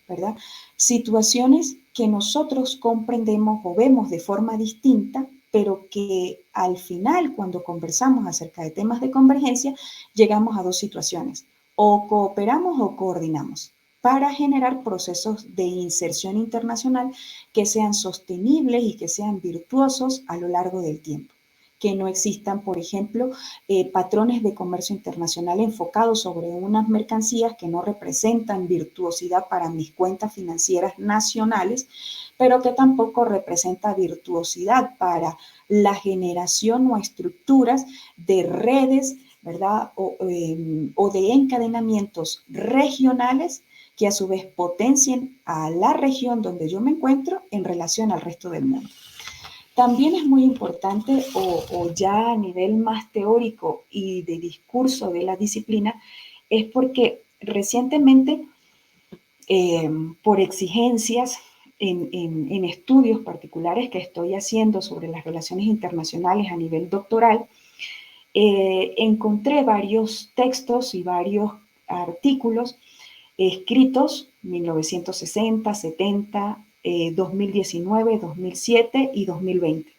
¿verdad? Situaciones que nosotros comprendemos o vemos de forma distinta, pero que al final, cuando conversamos acerca de temas de convergencia, llegamos a dos situaciones: o cooperamos o coordinamos para generar procesos de inserción internacional que sean sostenibles y que sean virtuosos a lo largo del tiempo. que no existan, por ejemplo, patrones de comercio internacional enfocados sobre unas mercancías que no representan virtuosidad para mis cuentas financieras nacionales, pero que tampoco representa virtuosidad para la generación o estructuras de redes, ¿verdad? O de encadenamientos regionales que a su vez potencien a la región donde yo me encuentro en relación al resto del mundo. También es muy importante, o ya a nivel más teórico y de discurso de la disciplina, es porque recientemente, por exigencias en estudios particulares que estoy haciendo sobre las relaciones internacionales a nivel doctoral, encontré varios textos y varios artículos escritos 1960, 70, 2019, 2007 y 2020,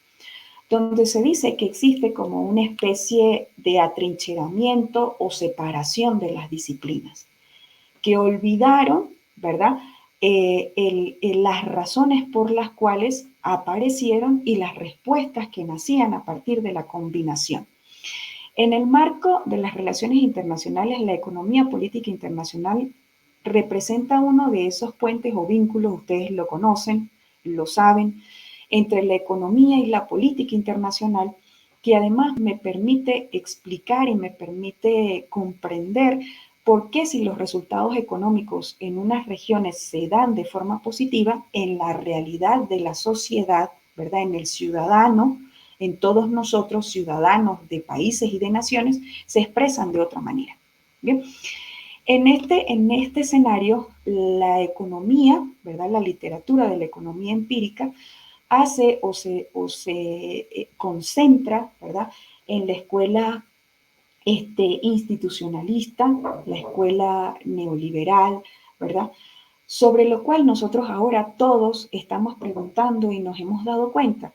donde se dice que existe como una especie de atrincheramiento o separación de las disciplinas, que olvidaron, ¿verdad?, las razones por las cuales aparecieron y las respuestas que nacían a partir de la combinación. En el marco de las relaciones internacionales, la economía política internacional representa uno de esos puentes o vínculos, ustedes lo conocen, lo saben, entre la economía y la política internacional, que además me permite explicar y me permite comprender por qué si los resultados económicos en unas regiones se dan de forma positiva, en la realidad de la sociedad, ¿verdad?, en el ciudadano, en todos nosotros, ciudadanos de países y de naciones, se expresan de otra manera. ¿Bien? En este escenario, la economía, ¿verdad?, la literatura de la economía empírica hace o se concentra, ¿verdad?, en la escuela institucionalista, la escuela neoliberal, ¿verdad?, sobre lo cual nosotros ahora todos estamos preguntando y nos hemos dado cuenta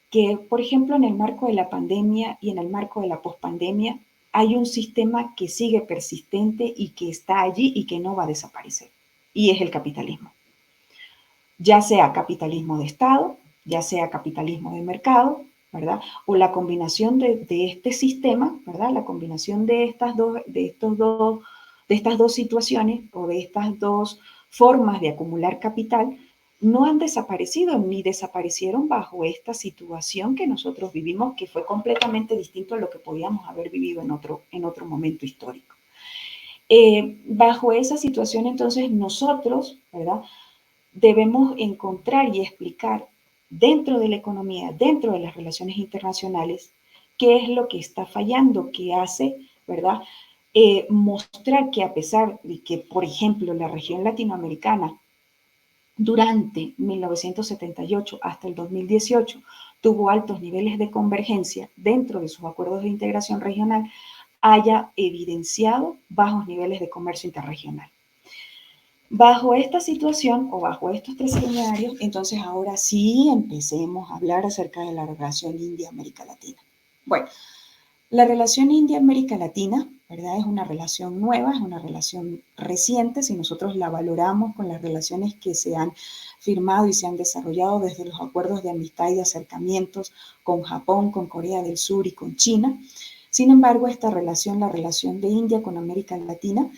que, por ejemplo, en el marco de la pandemia y en el marco de la pospandemia, hay un sistema que sigue persistente y que está allí y que no va a desaparecer, y es el capitalismo. Ya sea capitalismo de Estado, ya sea capitalismo de mercado, ¿verdad? O la combinación de este sistema, ¿verdad? La combinación de estas dos situaciones o de estas dos formas de acumular capital no han desaparecido ni desaparecieron bajo esta situación que nosotros vivimos, que fue completamente distinto a lo que podíamos haber vivido en otro momento histórico. Bajo esa situación, entonces, nosotros, ¿verdad?, debemos encontrar y explicar dentro de la economía, dentro de las relaciones internacionales, qué es lo que está fallando, qué hace, ¿verdad?, mostrar que a pesar de que, por ejemplo, la región latinoamericana durante 1978 hasta el 2018 tuvo altos niveles de convergencia dentro de sus acuerdos de integración regional, haya evidenciado bajos niveles de comercio interregional. Bajo esta situación o bajo estos tres escenarios, entonces ahora sí empecemos a hablar acerca de la relación India-América Latina. Bueno, la relación India-América Latina, ¿verdad?, es una relación nueva, es una relación reciente, si nosotros la valoramos con las relaciones que se han firmado y se han desarrollado desde los acuerdos de amistad y de acercamientos con Japón, con Corea del Sur y con China. Sin embargo, esta relación, la relación de India con América Latina,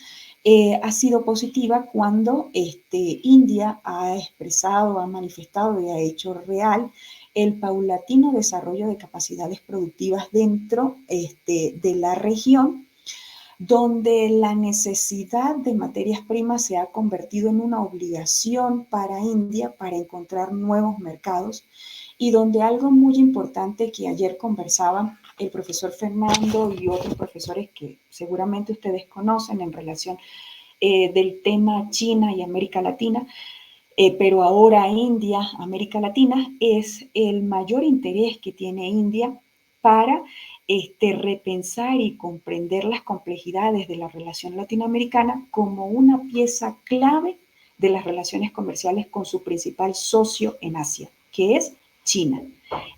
ha sido positiva cuando India ha expresado, ha manifestado y ha hecho real el paulatino desarrollo de capacidades productivas dentro de la región, donde la necesidad de materias primas se ha convertido en una obligación para India para encontrar nuevos mercados, y donde algo muy importante que ayer conversaban el profesor Fernando y otros profesores que seguramente ustedes conocen en relación del tema China y América Latina, pero ahora India, América Latina, es el mayor interés que tiene India para repensar y comprender las complejidades de la relación latinoamericana como una pieza clave de las relaciones comerciales con su principal socio en Asia, que es China.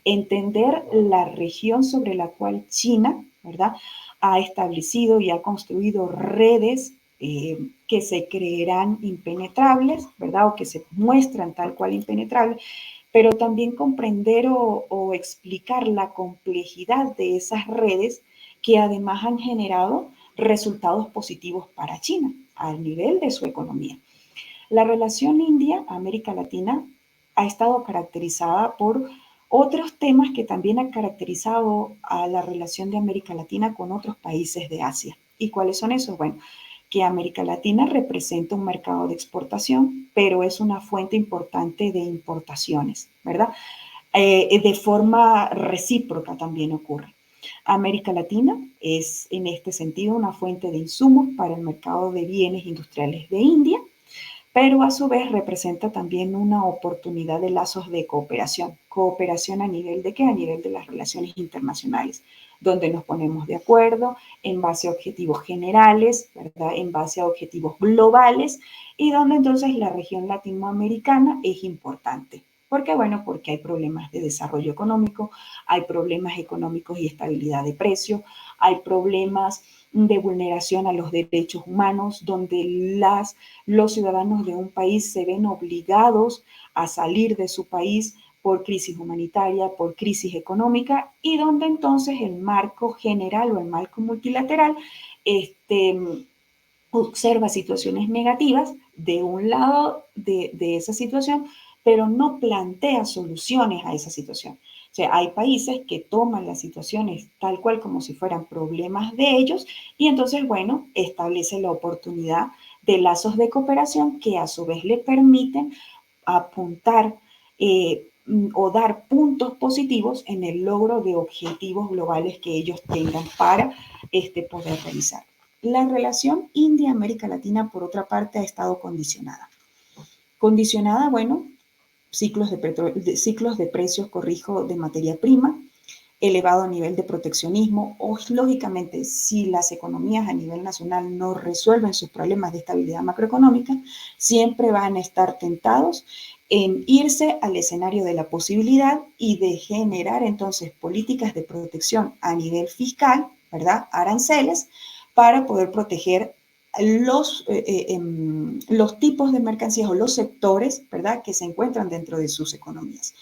Entender la región sobre la cual China, ¿verdad?, ha establecido y ha construido redes que se creerán impenetrables, ¿verdad?, o que se muestran tal cual impenetrables, pero también comprender o explicar la complejidad de esas redes que además han generado resultados positivos para China al nivel de su economía. La relación India-América Latina ha estado caracterizada por otros temas que también han caracterizado a la relación de América Latina con otros países de Asia. ¿Y cuáles son esos? Bueno, que América Latina representa un mercado de exportación, pero es una fuente importante de importaciones, ¿verdad? De forma recíproca también ocurre. América Latina es en este sentido una fuente de insumos para el mercado de bienes industriales de India, pero a su vez representa también una oportunidad de lazos de cooperación. ¿Cooperación a nivel de qué? A nivel de las relaciones internacionales, donde nos ponemos de acuerdo en base a objetivos generales, ¿verdad? En base a objetivos globales, y donde entonces la región latinoamericana es importante. ¿Por qué? Bueno, porque hay problemas de desarrollo económico, hay problemas económicos y estabilidad de precios, hay problemas de vulneración a los derechos humanos, donde los ciudadanos de un país se ven obligados a salir de su país por crisis humanitaria, por crisis económica, y donde entonces el marco general o el marco multilateral observa situaciones negativas de un lado de esa situación, pero no plantea soluciones a esa situación. O sea, hay países que toman las situaciones tal cual como si fueran problemas de ellos y entonces, bueno, establece la oportunidad de lazos de cooperación que a su vez le permiten apuntar o dar puntos positivos en el logro de objetivos globales que ellos tengan para poder realizar. La relación India-América Latina, por otra parte, ha estado condicionada. Condicionada, bueno, ciclos de precios, corrijo, de materia prima, elevado nivel de proteccionismo, o lógicamente, si las economías a nivel nacional no resuelven sus problemas de estabilidad macroeconómica, siempre van a estar tentados en irse al escenario de la posibilidad y de generar entonces políticas de protección a nivel fiscal, ¿verdad? Aranceles, para poder proteger los tipos de mercancías o los sectores, ¿verdad?, que se encuentran dentro de sus economías.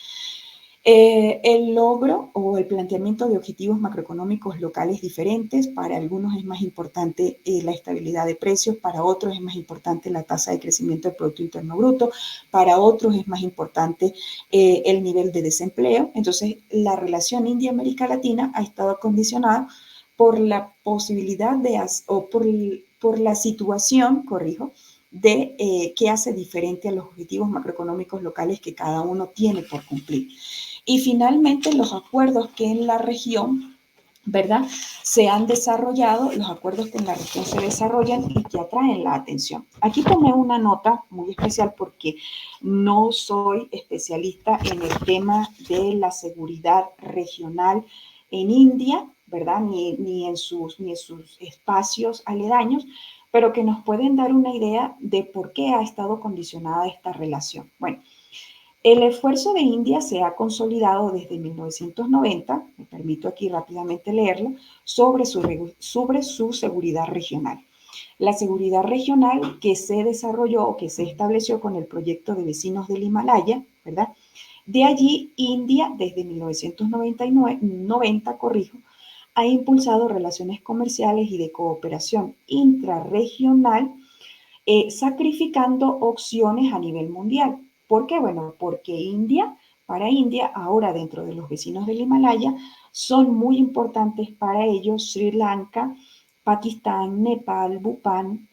El logro o el planteamiento de objetivos macroeconómicos locales diferentes, para algunos es más importante la estabilidad de precios, para otros es más importante la tasa de crecimiento del Producto Interno Bruto, para otros es más importante el nivel de desempleo. Entonces, la relación India-América Latina ha estado condicionada por la posibilidad o por la situación, corrijo, de qué hace diferente a los objetivos macroeconómicos locales que cada uno tiene por cumplir. Y finalmente, los acuerdos que en la región, ¿verdad?, se han desarrollado, los acuerdos que en la región se desarrollan y que atraen la atención. Aquí tomé una nota muy especial porque no soy especialista en el tema de la seguridad regional en India, ¿verdad?, ni en sus espacios aledaños, pero que nos pueden dar una idea de por qué ha estado condicionada esta relación. Bueno, el esfuerzo de India se ha consolidado desde 1990, me permito aquí rápidamente leerlo, sobre su seguridad regional. La seguridad regional que se desarrolló o que se estableció con el proyecto de vecinos del Himalaya, ¿verdad? De allí, India, desde 1990, corrijo, ha impulsado relaciones comerciales y de cooperación intrarregional, sacrificando opciones a nivel mundial. ¿Por qué? Bueno, porque para India, ahora dentro de los vecinos del Himalaya, son muy importantes para ellos Sri Lanka, Pakistán, Nepal, Bután,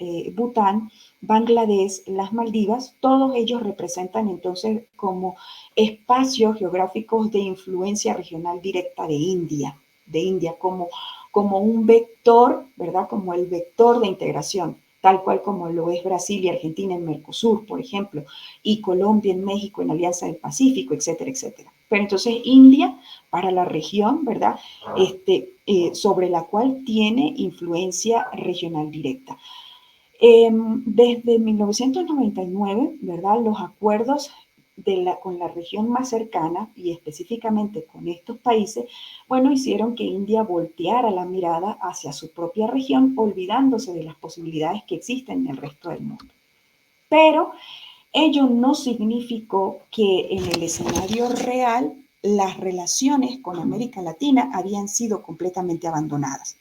Bangladesh, las Maldivas. Todos ellos representan entonces como espacios geográficos de influencia regional directa de India como un vector, ¿verdad? Como el vector de integración, tal cual como lo es Brasil y Argentina en Mercosur, por ejemplo, y Colombia en México en Alianza del Pacífico, etcétera, etcétera. Pero entonces India, para la región, ¿verdad?, sobre la cual tiene influencia regional directa. Desde 1999, ¿verdad?, los acuerdos con la región más cercana y específicamente con estos países, bueno, hicieron que India volteara la mirada hacia su propia región, olvidándose de las posibilidades que existen en el resto del mundo. Pero Ello no significó que en el escenario real las relaciones con América Latina habían sido completamente abandonadas.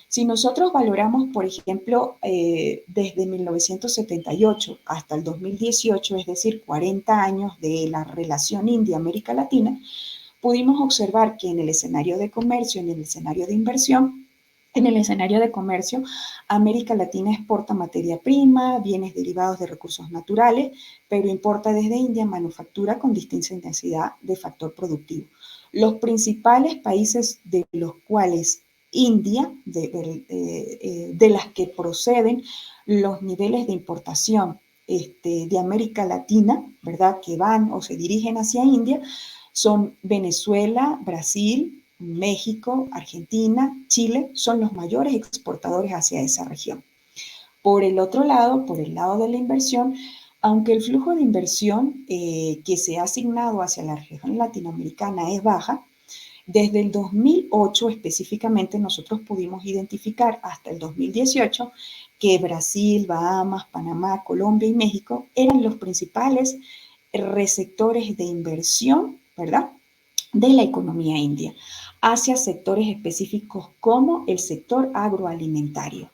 Si nosotros valoramos, por ejemplo, desde 1978 hasta el 2018, es decir, 40 años de la relación India-América Latina, pudimos observar que en el escenario de comercio, en el escenario de inversión, en el escenario de comercio, América Latina exporta materia prima, bienes derivados de recursos naturales, pero importa desde India manufactura con distinta intensidad de factor productivo. Los principales países de los cuales India, de las que proceden los niveles de importación de América Latina, ¿verdad?, que van o se dirigen hacia India, son Venezuela, Brasil, México, Argentina, Chile, son los mayores exportadores hacia esa región. Por el otro lado, por el lado de la inversión, aunque el flujo de inversión que se ha asignado hacia la región latinoamericana es baja, desde el 2008 específicamente nosotros pudimos identificar hasta el 2018 que Brasil, Bahamas, Panamá, Colombia y México eran los principales receptores de inversión, ¿verdad?, de la economía india hacia sectores específicos como el sector agroalimentario.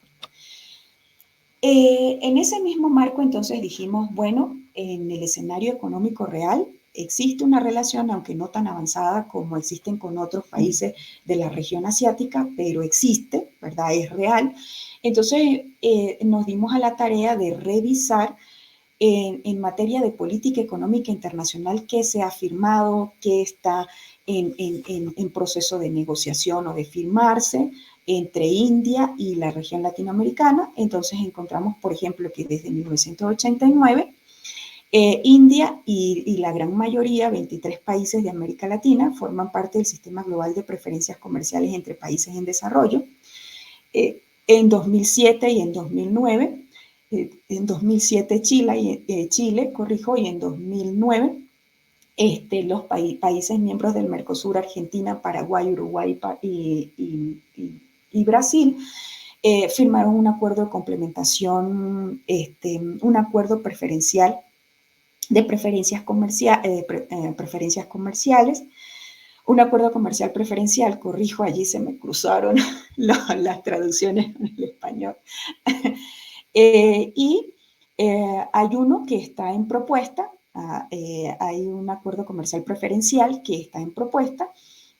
En ese mismo marco, entonces dijimos, bueno, en el escenario económico real existe una relación, aunque no tan avanzada como existen con otros países de la región asiática, pero existe, ¿verdad? Es real. Entonces, nos dimos a la tarea de revisar en materia de política económica internacional qué se ha firmado, qué está en proceso de negociación o de firmarse entre India y la región latinoamericana. Entonces encontramos, por ejemplo, que desde 1989 India y la gran mayoría, 23 países de América Latina, forman parte del sistema global de preferencias comerciales entre países en desarrollo. En 2007 y en 2009, en 2007 Chile, corrijo, y en 2009 los países miembros del Mercosur, Argentina, Paraguay, Uruguay y Brasil, firmaron un acuerdo de complementación, un acuerdo preferencial de preferencias comerciales, un acuerdo comercial preferencial, corrijo, allí se me cruzaron las traducciones en el español, hay uno que está en propuesta, hay un acuerdo comercial preferencial que está en propuesta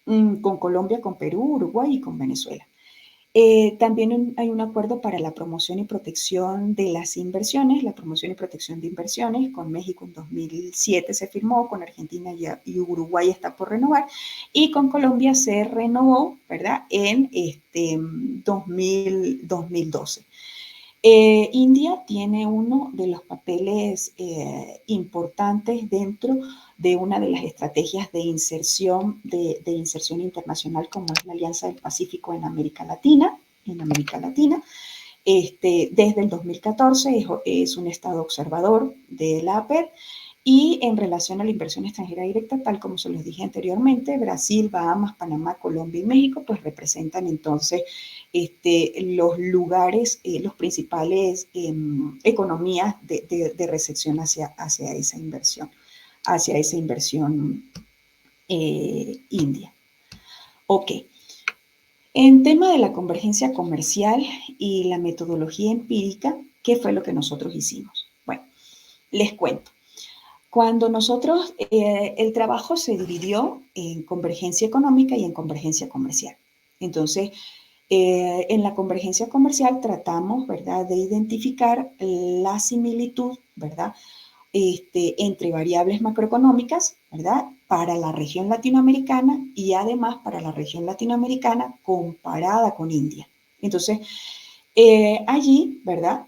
con Colombia, con Perú, Uruguay y con Venezuela. También hay un acuerdo para la promoción y protección de las inversiones, la promoción y protección de inversiones, con México en 2007 se firmó, con Argentina y Uruguay está por renovar, y con Colombia se renovó, ¿verdad?, en 2012. India tiene uno de los papeles importantes dentro de una de las estrategias de inserción internacional, como es la Alianza del Pacífico en América Latina. Desde el 2014 es un estado observador de la APEC. Y en relación a la inversión extranjera directa, tal como se los dije anteriormente, Brasil, Bahamas, Panamá, Colombia y México, pues representan entonces los lugares, los principales economías de recepción hacia esa inversión india. Ok. En tema de la convergencia comercial y la metodología empírica, ¿qué fue lo que nosotros hicimos? Bueno, les cuento. Cuando nosotros, el trabajo se dividió en convergencia económica y en convergencia comercial. Entonces, en la convergencia comercial tratamos, ¿verdad?, de identificar la similitud, ¿verdad?, entre variables macroeconómicas, ¿verdad?, para la región latinoamericana y además para la región latinoamericana comparada con India. Entonces, allí, ¿verdad?,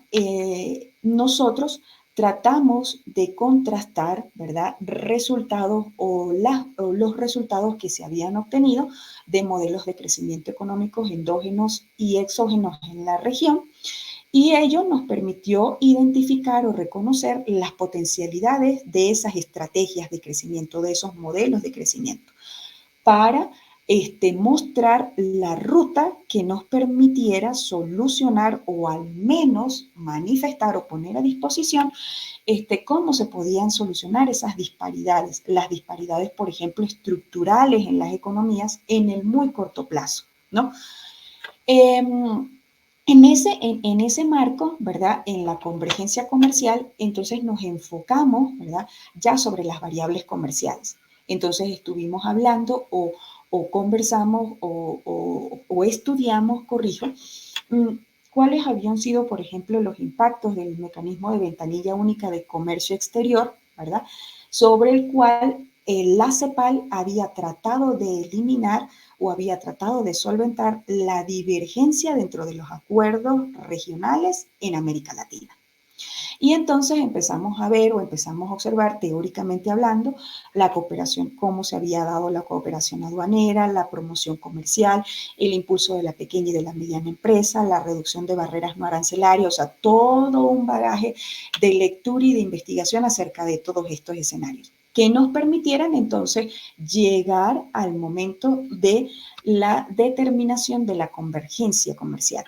nosotros tratamos de contrastar, ¿verdad?, resultados o los resultados que se habían obtenido de modelos de crecimiento económicos endógenos y exógenos en la región, y ello nos permitió identificar o reconocer las potencialidades de esas estrategias de crecimiento, de esos modelos de crecimiento, para mostrar la ruta que nos permitiera solucionar o al menos manifestar o poner a disposición cómo se podían solucionar esas disparidades, las disparidades, por ejemplo, estructurales en las economías en el muy corto plazo, ¿no? En ese marco, ¿verdad? En la convergencia comercial, entonces nos enfocamos, ¿verdad? Ya sobre las variables comerciales. Entonces estuvimos hablando o conversamos o estudiamos, corrijo, cuáles habían sido, por ejemplo, los impactos del mecanismo de ventanilla única de comercio exterior, ¿verdad? Sobre el cual la CEPAL había tratado de eliminar o había tratado de solventar la divergencia dentro de los acuerdos regionales en América Latina. Y entonces empezamos a ver o empezamos a observar, teóricamente hablando, la cooperación, cómo se había dado la cooperación aduanera, la promoción comercial, el impulso de la pequeña y de la mediana empresa, la reducción de barreras no arancelarias, o sea, todo un bagaje de lectura y de investigación acerca de todos estos escenarios que nos permitieran entonces llegar al momento de la determinación de la convergencia comercial.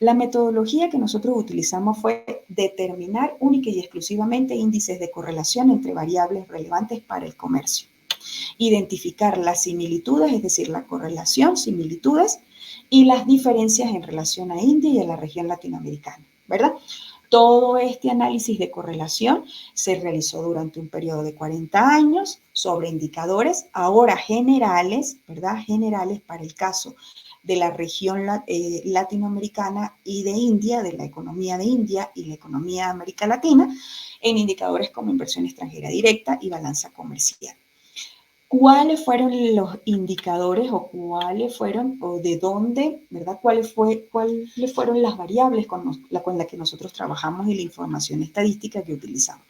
La metodología que nosotros utilizamos fue determinar única y exclusivamente índices de correlación entre variables relevantes para el comercio. Identificar las similitudes, es decir, la correlación, similitudes, y las diferencias en relación a India y a la región latinoamericana, ¿verdad? Todo este análisis de correlación se realizó durante un periodo de 40 años sobre indicadores ahora generales, ¿verdad? Generales para el caso de la región latinoamericana y de India, de la economía de India y la economía de América Latina, en indicadores como inversión extranjera directa y balanza comercial. ¿Cuáles fueron los indicadores o cuáles fueron o de dónde, verdad? ¿Cuáles fueron las variables con las que nosotros trabajamos y la información estadística que utilizamos?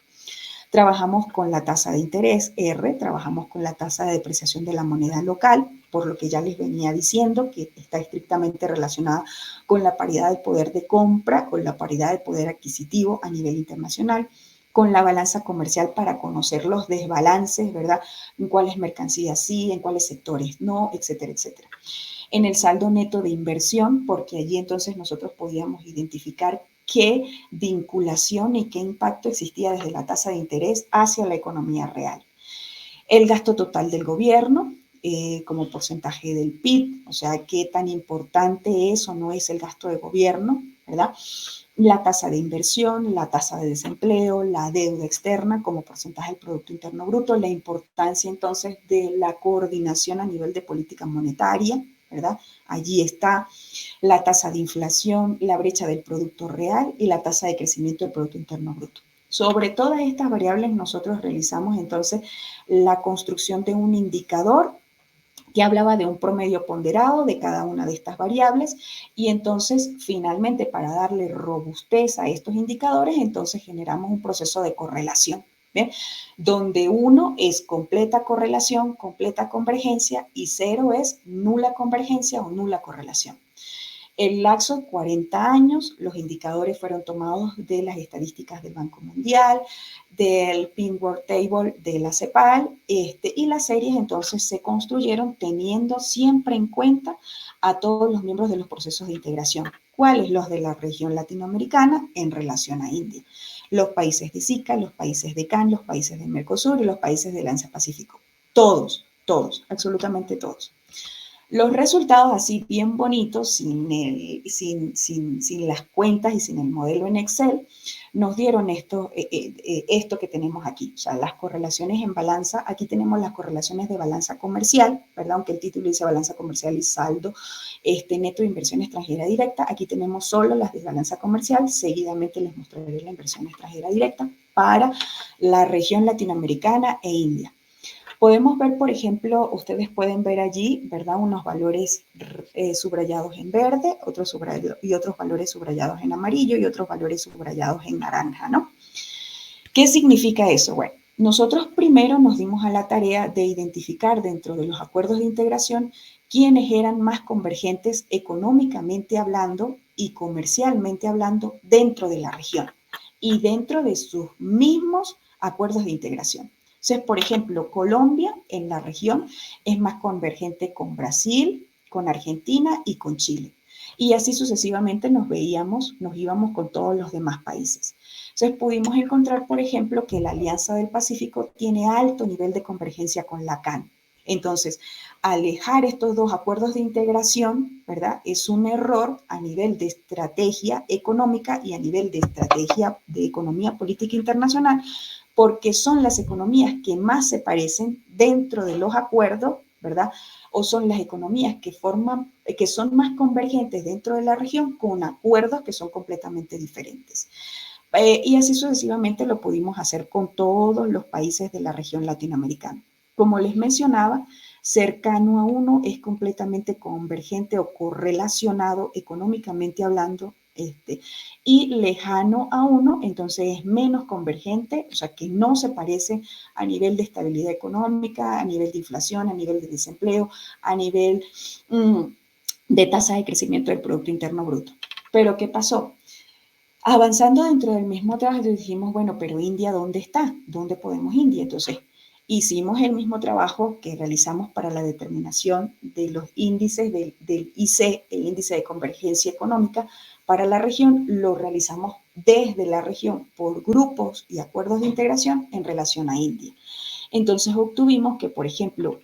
Trabajamos con la tasa de interés R, trabajamos con la tasa de depreciación de la moneda local, por lo que ya les venía diciendo que está estrictamente relacionada con la paridad de poder de compra, con la paridad de poder adquisitivo a nivel internacional, con la balanza comercial para conocer los desbalances, ¿verdad? En cuáles mercancías sí, en cuáles sectores no, etcétera, etcétera. En el saldo neto de inversión, porque allí entonces nosotros podíamos identificar qué vinculación y qué impacto existía desde la tasa de interés hacia la economía real. El gasto total del gobierno, como porcentaje del PIB, o sea, qué tan importante es o no es el gasto de gobierno, ¿verdad? La tasa de inversión, la tasa de desempleo, la deuda externa como porcentaje del Producto Interno Bruto, la importancia entonces de la coordinación a nivel de política monetaria, ¿verdad? Allí está la tasa de inflación, la brecha del Producto Real y la tasa de crecimiento del Producto Interno Bruto. Sobre todas estas variables nosotros realizamos entonces la construcción de un indicador que hablaba de un promedio ponderado de cada una de estas variables y entonces finalmente para darle robustez a estos indicadores entonces generamos un proceso de correlación, ¿bien? Donde 1 es completa correlación, completa convergencia y 0 es nula convergencia o nula correlación. El lapso de 40 años, los indicadores fueron tomados de las estadísticas del Banco Mundial, del Pink World Table de la CEPAL, y las series entonces se construyeron teniendo siempre en cuenta a todos los miembros de los procesos de integración. ¿Cuáles? Los de la región latinoamericana en relación a India. Los países de SICA, los países de CAN, los países de Mercosur y los países del Alianza Pacífico. Todos, absolutamente todos. Los resultados así bien bonitos, sin las cuentas y sin el modelo en Excel, nos dieron esto que tenemos aquí. O sea, las correlaciones en balanza, aquí tenemos las correlaciones de balanza comercial, ¿verdad? Aunque el título dice balanza comercial y saldo neto de inversión extranjera directa, aquí tenemos solo las de balanza comercial, seguidamente les mostraré la inversión extranjera directa para la región latinoamericana e India. Podemos ver, por ejemplo, ustedes pueden ver allí, ¿verdad? Unos valores subrayados en verde, otros valores subrayados en amarillo y otros valores subrayados en naranja, ¿no? ¿Qué significa eso? Bueno, nosotros primero nos dimos a la tarea de identificar dentro de los acuerdos de integración quiénes eran más convergentes económicamente hablando y comercialmente hablando dentro de la región y dentro de sus mismos acuerdos de integración. O Entonces, por ejemplo, Colombia en la región es más convergente con Brasil, con Argentina y con Chile. Y así sucesivamente nos íbamos con todos los demás países. Entonces pudimos encontrar, por ejemplo, que la Alianza del Pacífico tiene alto nivel de convergencia con la CAN. Entonces, alejar estos dos acuerdos de integración, ¿verdad? Es un error a nivel de estrategia económica y a nivel de estrategia de economía política internacional, porque son las economías que más se parecen dentro de los acuerdos, ¿verdad? O son las economías que son más convergentes dentro de la región con acuerdos que son completamente diferentes. Y así sucesivamente lo pudimos hacer con todos los países de la región latinoamericana. Como les mencionaba, cercano a uno es completamente convergente o correlacionado económicamente hablando, y lejano a uno, entonces es menos convergente, o sea que no se parece a nivel de estabilidad económica, a nivel de inflación, a nivel de desempleo, a nivel de tasa de crecimiento del Producto Interno Bruto. Pero ¿qué pasó? Avanzando dentro del mismo trabajo, dijimos, bueno, pero India, ¿dónde está? ¿Dónde podemos India? Entonces, hicimos el mismo trabajo que realizamos para la determinación de los índices del IC, el índice de convergencia económica, para la región, lo realizamos desde la región por grupos y acuerdos de integración en relación a India. Entonces obtuvimos que, por ejemplo,